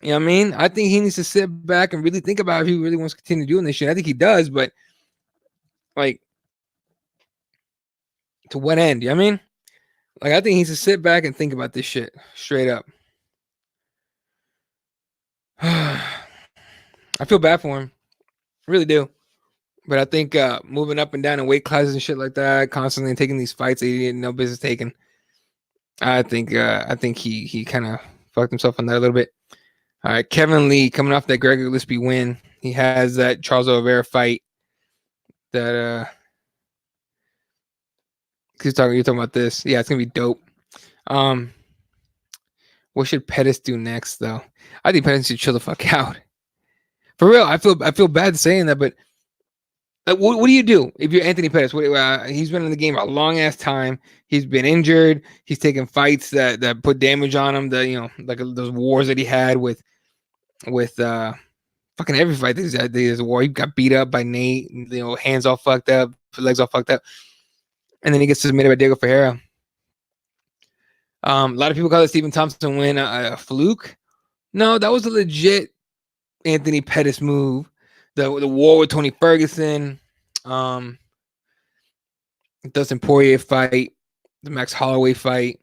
You know what I mean? I think he needs to sit back and really think about if he really wants to continue doing this shit. I think he does, but like, to what end? You know what I mean? Like, I think he needs to sit back and think about this shit straight up. I feel bad for him. I really do. But I think moving up and down in weight classes and shit like that, constantly taking these fights that he didn't know business taking, I think he kind of fucked himself on that a little bit. All right, Kevin Lee coming off that Gregor Gillespie win. He has that Charles Oliveira fight that you're talking about this. Yeah, it's gonna be dope. What should Pettis do next though? I think Pettis should chill the fuck out. For real, I feel bad saying that, but what do you do if you're Anthony Pettis? He's been in the game a long ass time. He's been injured. He's taken fights that put damage on him. Like those wars that he had with fucking every fight. There's a war. He got beat up by Nate. Hands all fucked up, legs all fucked up, and then he gets submitted by Diego Ferreira. A lot of people call it Stephen Thompson win a fluke. No, that was a legit Anthony Pettis move. The war with Tony Ferguson, Dustin Poirier fight, the Max Holloway fight,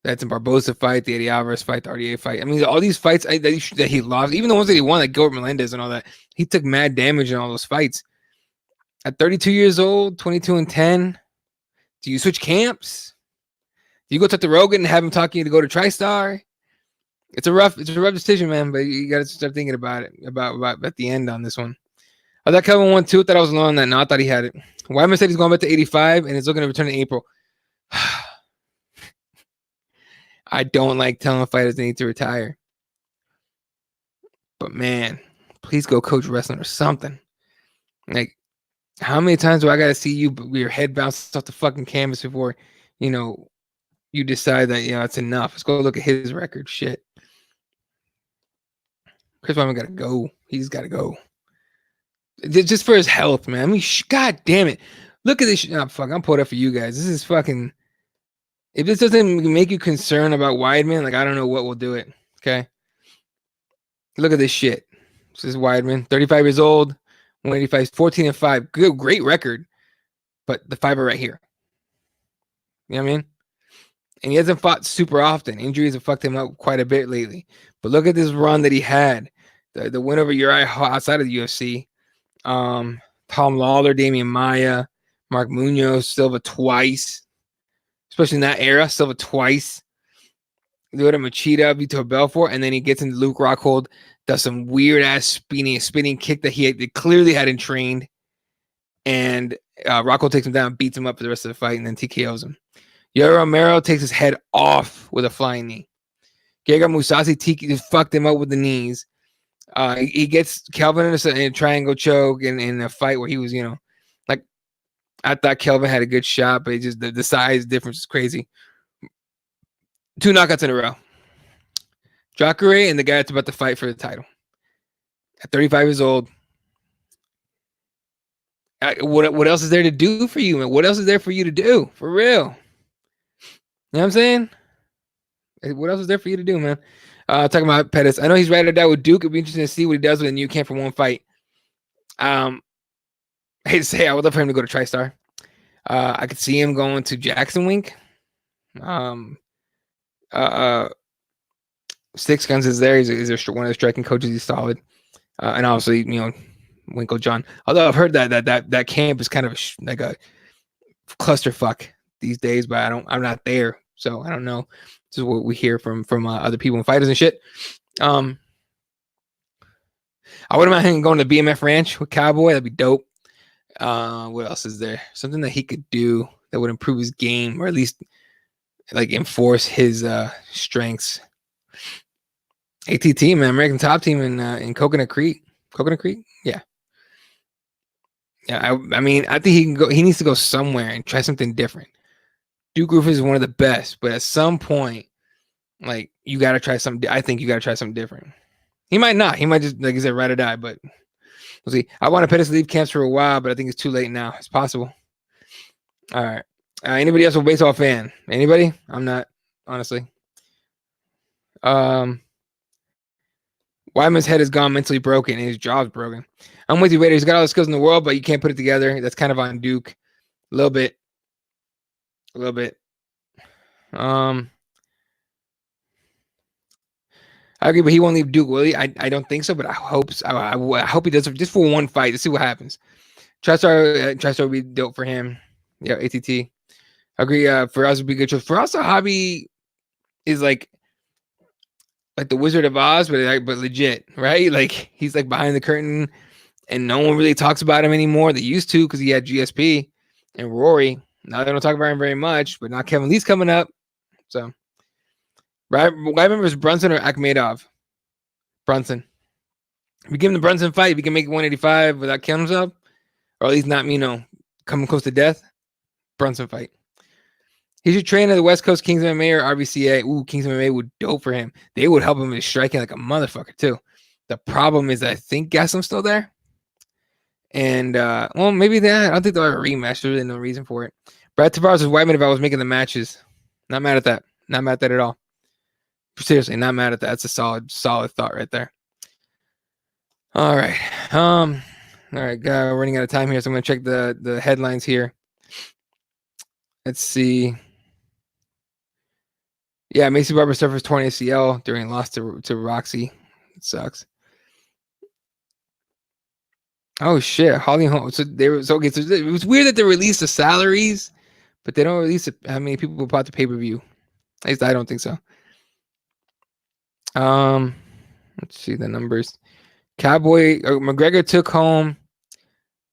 the Edson Barboza fight, the Eddie Alvarez fight, the RDA fight. I mean, all these fights that he lost, even the ones that he won, like Gilbert Melendez and all that, he took mad damage in all those fights. At 32 years old, 22-10, do you switch camps? Do you go talk to Rogan and have him talking you to go to TriStar? It's a rough decision, man. But you got to start thinking about it, about at the end on this one. I thought Kelvin won too. Thought I was alone on that. No, I thought he had it. Wyman said he's going back to 85 and is looking to return in April. I don't like telling fighters they need to retire. But man, please go coach wrestling or something. Like, how many times do I got to see you with your head bounced off the fucking canvas before, you decide that, it's enough. Let's go look at his record. Shit. Chris Wyman got to go. He's got to go. Just for his health, man. I mean, God damn it. Look at this. Fuck, I'm pulling up for you guys. This is fucking. If this doesn't make you concerned about Weidman, like, I don't know what will do it. Okay. Look at this shit. This is Weidman, 35 years old, 185, 14-5. Good, great record. But the five are right here. You know what I mean? And he hasn't fought super often. Injuries have fucked him up quite a bit lately. But look at this run that he had. The win over Uriah outside of the UFC. Tom Lawler, Damian Maia, Mark Munoz, Silva twice. Especially in that era, Silva twice. Lyoto Machida, Vitor Belfort, and then he gets into Luke Rockhold, does some weird ass spinning kick that he clearly hadn't trained, and Rockhold takes him down, beats him up for the rest of the fight, and then TKOs him. Yoel Romero takes his head off with a flying knee. Gegard Mousasi fucked him up with the knees. He gets Kelvin in a triangle choke in a fight where he was, like, I thought Kelvin had a good shot, but just the size difference is crazy. 2 knockouts in a row. Jacare and the guy that's about to fight for the title. At 35 years old. What else is there to do for you, man? What else is there for you to do? For real. You know what I'm saying? What else is there for you to do, man? Talking about Pettis. I know he's right or die with Duke. It'd be interesting to see what he does with a new camp for one fight. I hate to say, I would love for him to go to TriStar. I could see him going to Jackson Wink. Six Guns is there. He's one of the striking coaches. He's solid. And obviously, Winkle John. Although I've heard that camp is kind of like a clusterfuck these days, but I'm not there, so I don't know. This is what we hear from other people and fighters and shit. I wouldn't mind going to BMF Ranch with Cowboy. That'd be dope. What else is there? Something that he could do that would improve his game, or at least like enforce his strengths. ATT, man, American Top Team in Coconut Creek. Coconut Creek, yeah. I mean, I think he can go. He needs to go somewhere and try something different. Duke Roofers is one of the best, but at some point, like, you got to try something. I think you got to try something different. He might not. He might just, like I said, ride or die. But we'll see. I want to Pettis to leave camps for a while, but I think it's too late now. It's possible. All right. Anybody else a baseball fan? Anybody? I'm not, honestly. Wyman's head is gone, mentally broken, and his jaw's broken. I'm with you, Vader. He's got all the skills in the world, but you can't put it together. That's kind of on Duke. A little bit. I agree, but he won't leave Duke, will he? I don't think so, but I hope so. I hope he does it just for one fight to see what happens. TriStar would be dope for him. Yeah, ATT. I agree. For us, would be good. For us, a hobby is like the Wizard of Oz, but legit, right? Like, he's like behind the curtain, and no one really talks about him anymore. They used to, because he had GSP and Rory. Now they don't talk about him very much, but now Kevin Lee's coming up. So, right? I remember Brunson or Akhmedov. Brunson. If we give him the Brunson fight, if he can make it 185 without killing himself, or at least not, coming close to death, Brunson fight. He should train at the West Coast Kings MMA or RBCA. Ooh, Kings MMA would dope for him. They would help him in striking like a motherfucker, too. The problem is I think Gaslam's still there. And, well, maybe that. I don't think they'll have a rematch. There's really no reason for it. Brad Tavares was Whiteman if I was making the matches. Not mad at that. Not mad at that at all. Seriously, not mad at that. That's a solid thought right there. All right. All right, we're running out of time here, so I'm gonna check the headlines here. Let's see. Yeah, Macy Barber suffers torn ACL during loss to Roxy. It sucks. Oh shit, Holly Holm. So they were okay. So it was weird that they released the salaries, but they don't release how many people bought the pay-per-view. At least I don't think so. Let's see the numbers. Cowboy McGregor took home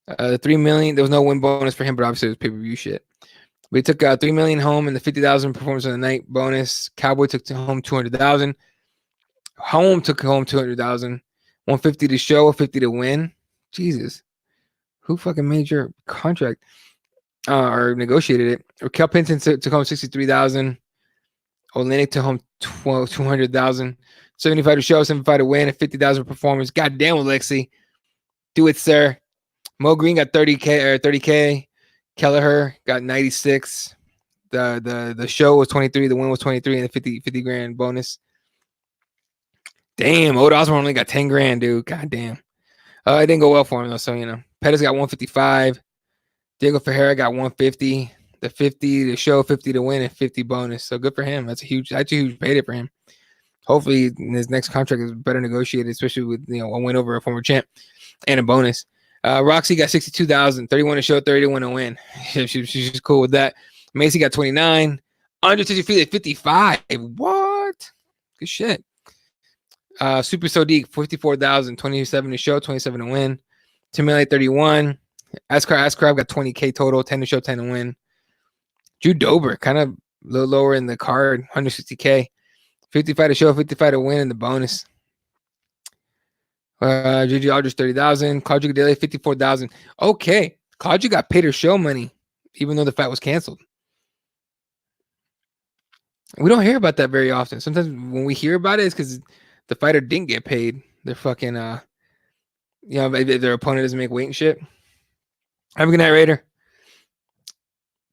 the $3 million. There was no win bonus for him, but obviously it was pay-per-view shit. We took $3 million home and the 50,000 performance of the night bonus. Cowboy took home 200,000. Home took home 200,000. 150 to show, 50 to win. Jesus, who fucking made your contract or negotiated it? Raquel Pinton took home 63,000. Olenek took home 200,000. 75 to show, 75 to win, and 50,000 performance. Goddamn, Alexi, do it, sir. Mo Green got 30K. Kelleher got 96. The show was 23. The win was 23, and the 50 grand bonus. Damn, Oda Osborne only got 10 grand, dude. Goddamn. It didn't go well for him though, so you know. Pettis got 155. Diego Ferreira got 150. The 50 to show, 50 to win, and 50 bonus. So good for him. That's a huge payday for him. Hopefully his next contract is better negotiated, especially with a win over a former champ and a bonus. Roxy got 62,000, 31 to show, 31 to win. She's just cool with that. Macy got 29. Under 50 at 55. What? Good shit. Super Sodiq, 54,000, 27 to show, 27 to win. Timele 31. Askarab got 20K total, 10 to show, 10 to win. Drew Dober, kind of a little lower in the card, 160K. 55 to show, 55 to win, and the bonus. Gigi Aldridge, 30,000. Claudia Gadelha, 54,000. Okay. Claudia got paid her show money, even though the fight was canceled. We don't hear about that very often. Sometimes when we hear about it, it's because the fighter didn't get paid. They're fucking, their opponent doesn't make weight and shit. Have a good night, Raider.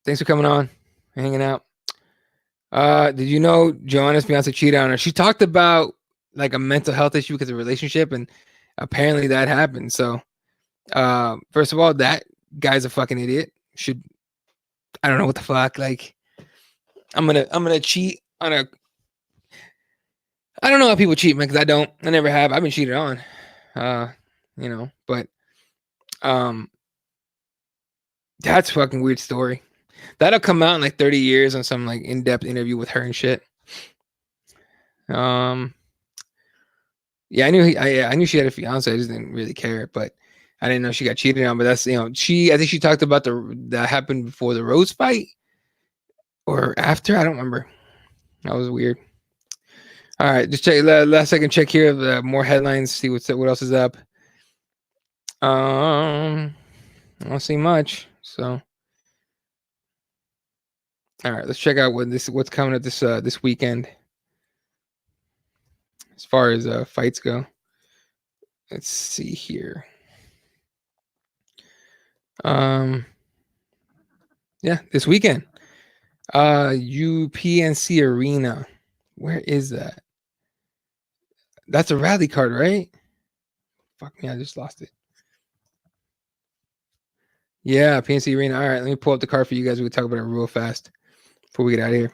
Thanks for coming on, hanging out. Did you know Joanna's fiance cheated on her? She talked about like a mental health issue because of a relationship, and apparently that happened. So, first of all, that guy's a fucking idiot. I don't know what the fuck. Like, I'm gonna cheat on a. I don't know how people cheat, man, because I never have. I've been cheated on, but, that's a fucking weird story. That'll come out in like 30 years on some like in-depth interview with her and shit. Yeah, I knew she had a fiance. I just didn't really care, but I didn't know she got cheated on. But that's I think she talked about that happened before the Rose fight or after. I don't remember. That was weird. All right, just check last second check here of the more headlines. See what else is up. I don't see much. So, all right, let's check out what's coming up this weekend. As far as fights go, let's see here. Yeah, this weekend, UPNC Arena. Where is that? That's a rally card, right? Fuck me, I just lost it. Yeah, PNC Arena. All right, let me pull up the card for you guys. We can talk about it real fast before we get out of here.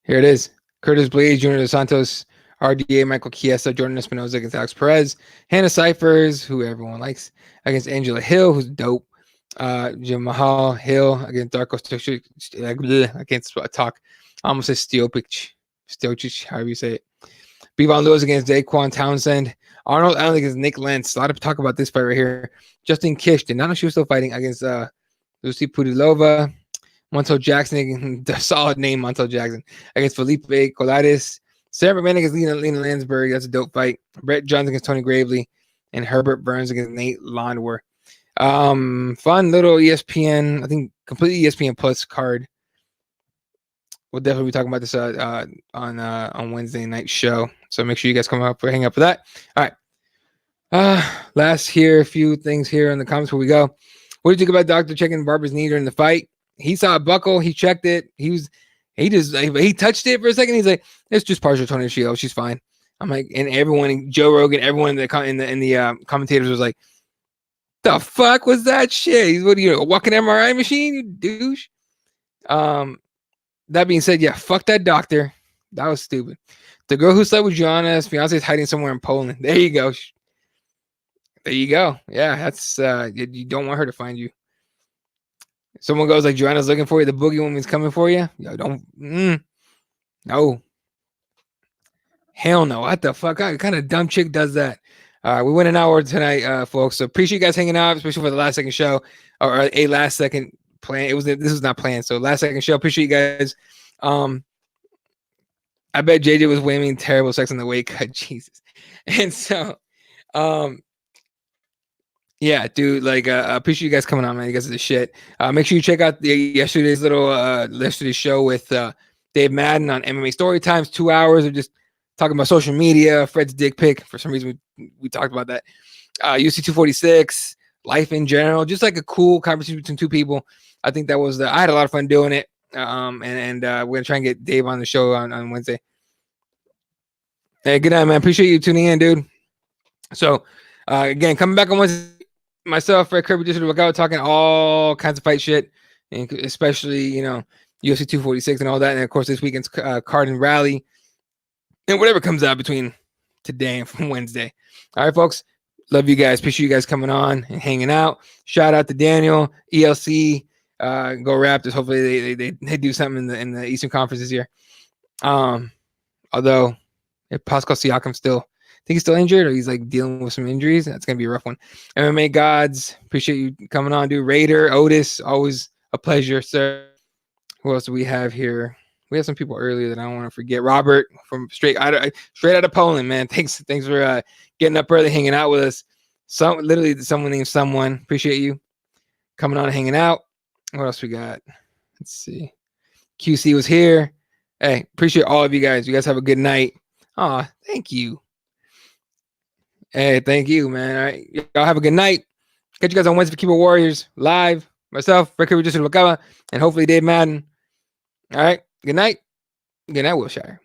Here it is. Curtis Blades, Junior Dos Santos, RDA, Michael Chiesa, Jordan Espinoza against Alex Perez, Hannah Cyphers, who everyone likes, against Angela Hill, who's dope. Jim Mahal Hill against Darko Stojic. I can't talk. I almost say Stojic, however you say it. Bevon Lewis against Daquan Townsend. Arnold Allen against Nick Lentz. A lot of talk about this fight right here. Justin Kish did not know she was still fighting against Lucy Pudilova. Montel Jackson, the solid name, Montel Jackson, against Felipe Colares. Sarah McMahon against Lena Landsberg. That's a dope fight. Brett Jones against Tony Gravely. And Herbert Burns against Nate Landwehr. Fun little ESPN, I think completely ESPN Plus card. We'll definitely be talking about this on Wednesday night show. So make sure you guys come up for hang up for that. All right. Last here, a few things here in the comments before we go. What did you think about Doctor checking Barber's knee during the fight? he saw a buckle. He checked it. He touched it for a second. He's like, it's just partial torn ACL. She's fine. I'm like, and everyone, Joe Rogan, everyone in the commentators was like, the fuck was that shit? He's, what are you, a walking MRI machine, you douche? That being said, yeah, fuck that doctor. That was stupid. The girl who slept with Gianna's fiance is hiding somewhere in Poland. There you go. There you go. Yeah, that's you don't want her to find you. Someone goes like, Joanna's looking for you. The boogie woman's coming for you. Yo, don't. No. Hell no. What the fuck? What kind of dumb chick does that? We went an hour tonight, folks. So appreciate you guys hanging out, especially for the last second show or a last second plan. This was not planned. So last second show. Appreciate you guys. I bet JJ was whaming terrible sex on the weight cut. Jesus. And so, yeah, dude, like, appreciate you guys coming on, man. You guys are the shit. Make sure you check out yesterday's show with Dave Madden on MMA Story Times. 2 hours of just talking about social media, Fred's dick pic. For some reason, we talked about that. UC 246, life in general, just like a cool conversation between two people. I think that was I had a lot of fun doing it. And we're gonna try and get Dave on the show on Wednesday. Hey, good night, man. Appreciate you tuning in, dude. So, again, coming back on Wednesday. Myself, Fred Kirby, just look out talking all kinds of fight shit, and especially UFC 246 and all that, and of course this weekend's card and rally, and whatever comes out between today and from Wednesday. All right, folks, love you guys. Appreciate you guys coming on and hanging out. Shout out to Daniel, ELC, go Raptors. Hopefully they do something in the Eastern Conference this year. Although if Pascal Siakam still. I think he's still injured or he's like dealing with some injuries. That's going to be a rough one. MMA Gods, appreciate you coming on, dude. Raider, Otis, always a pleasure, sir. Who else do we have here? We have some people earlier that I don't want to forget. Robert from straight out of Poland, man. Thanks for getting up early, hanging out with us. Literally someone named someone. Appreciate you coming on and hanging out. What else we got? Let's see. QC was here. Hey, appreciate all of you guys. You guys have a good night. Aw, thank you. Hey, thank you, man. All right. Y'all have a good night. Catch you guys on Wednesday for Keyboard Warriors live. Myself, Rick Kirby, and hopefully Dave Madden. All right. Good night. Good night, Wilshire.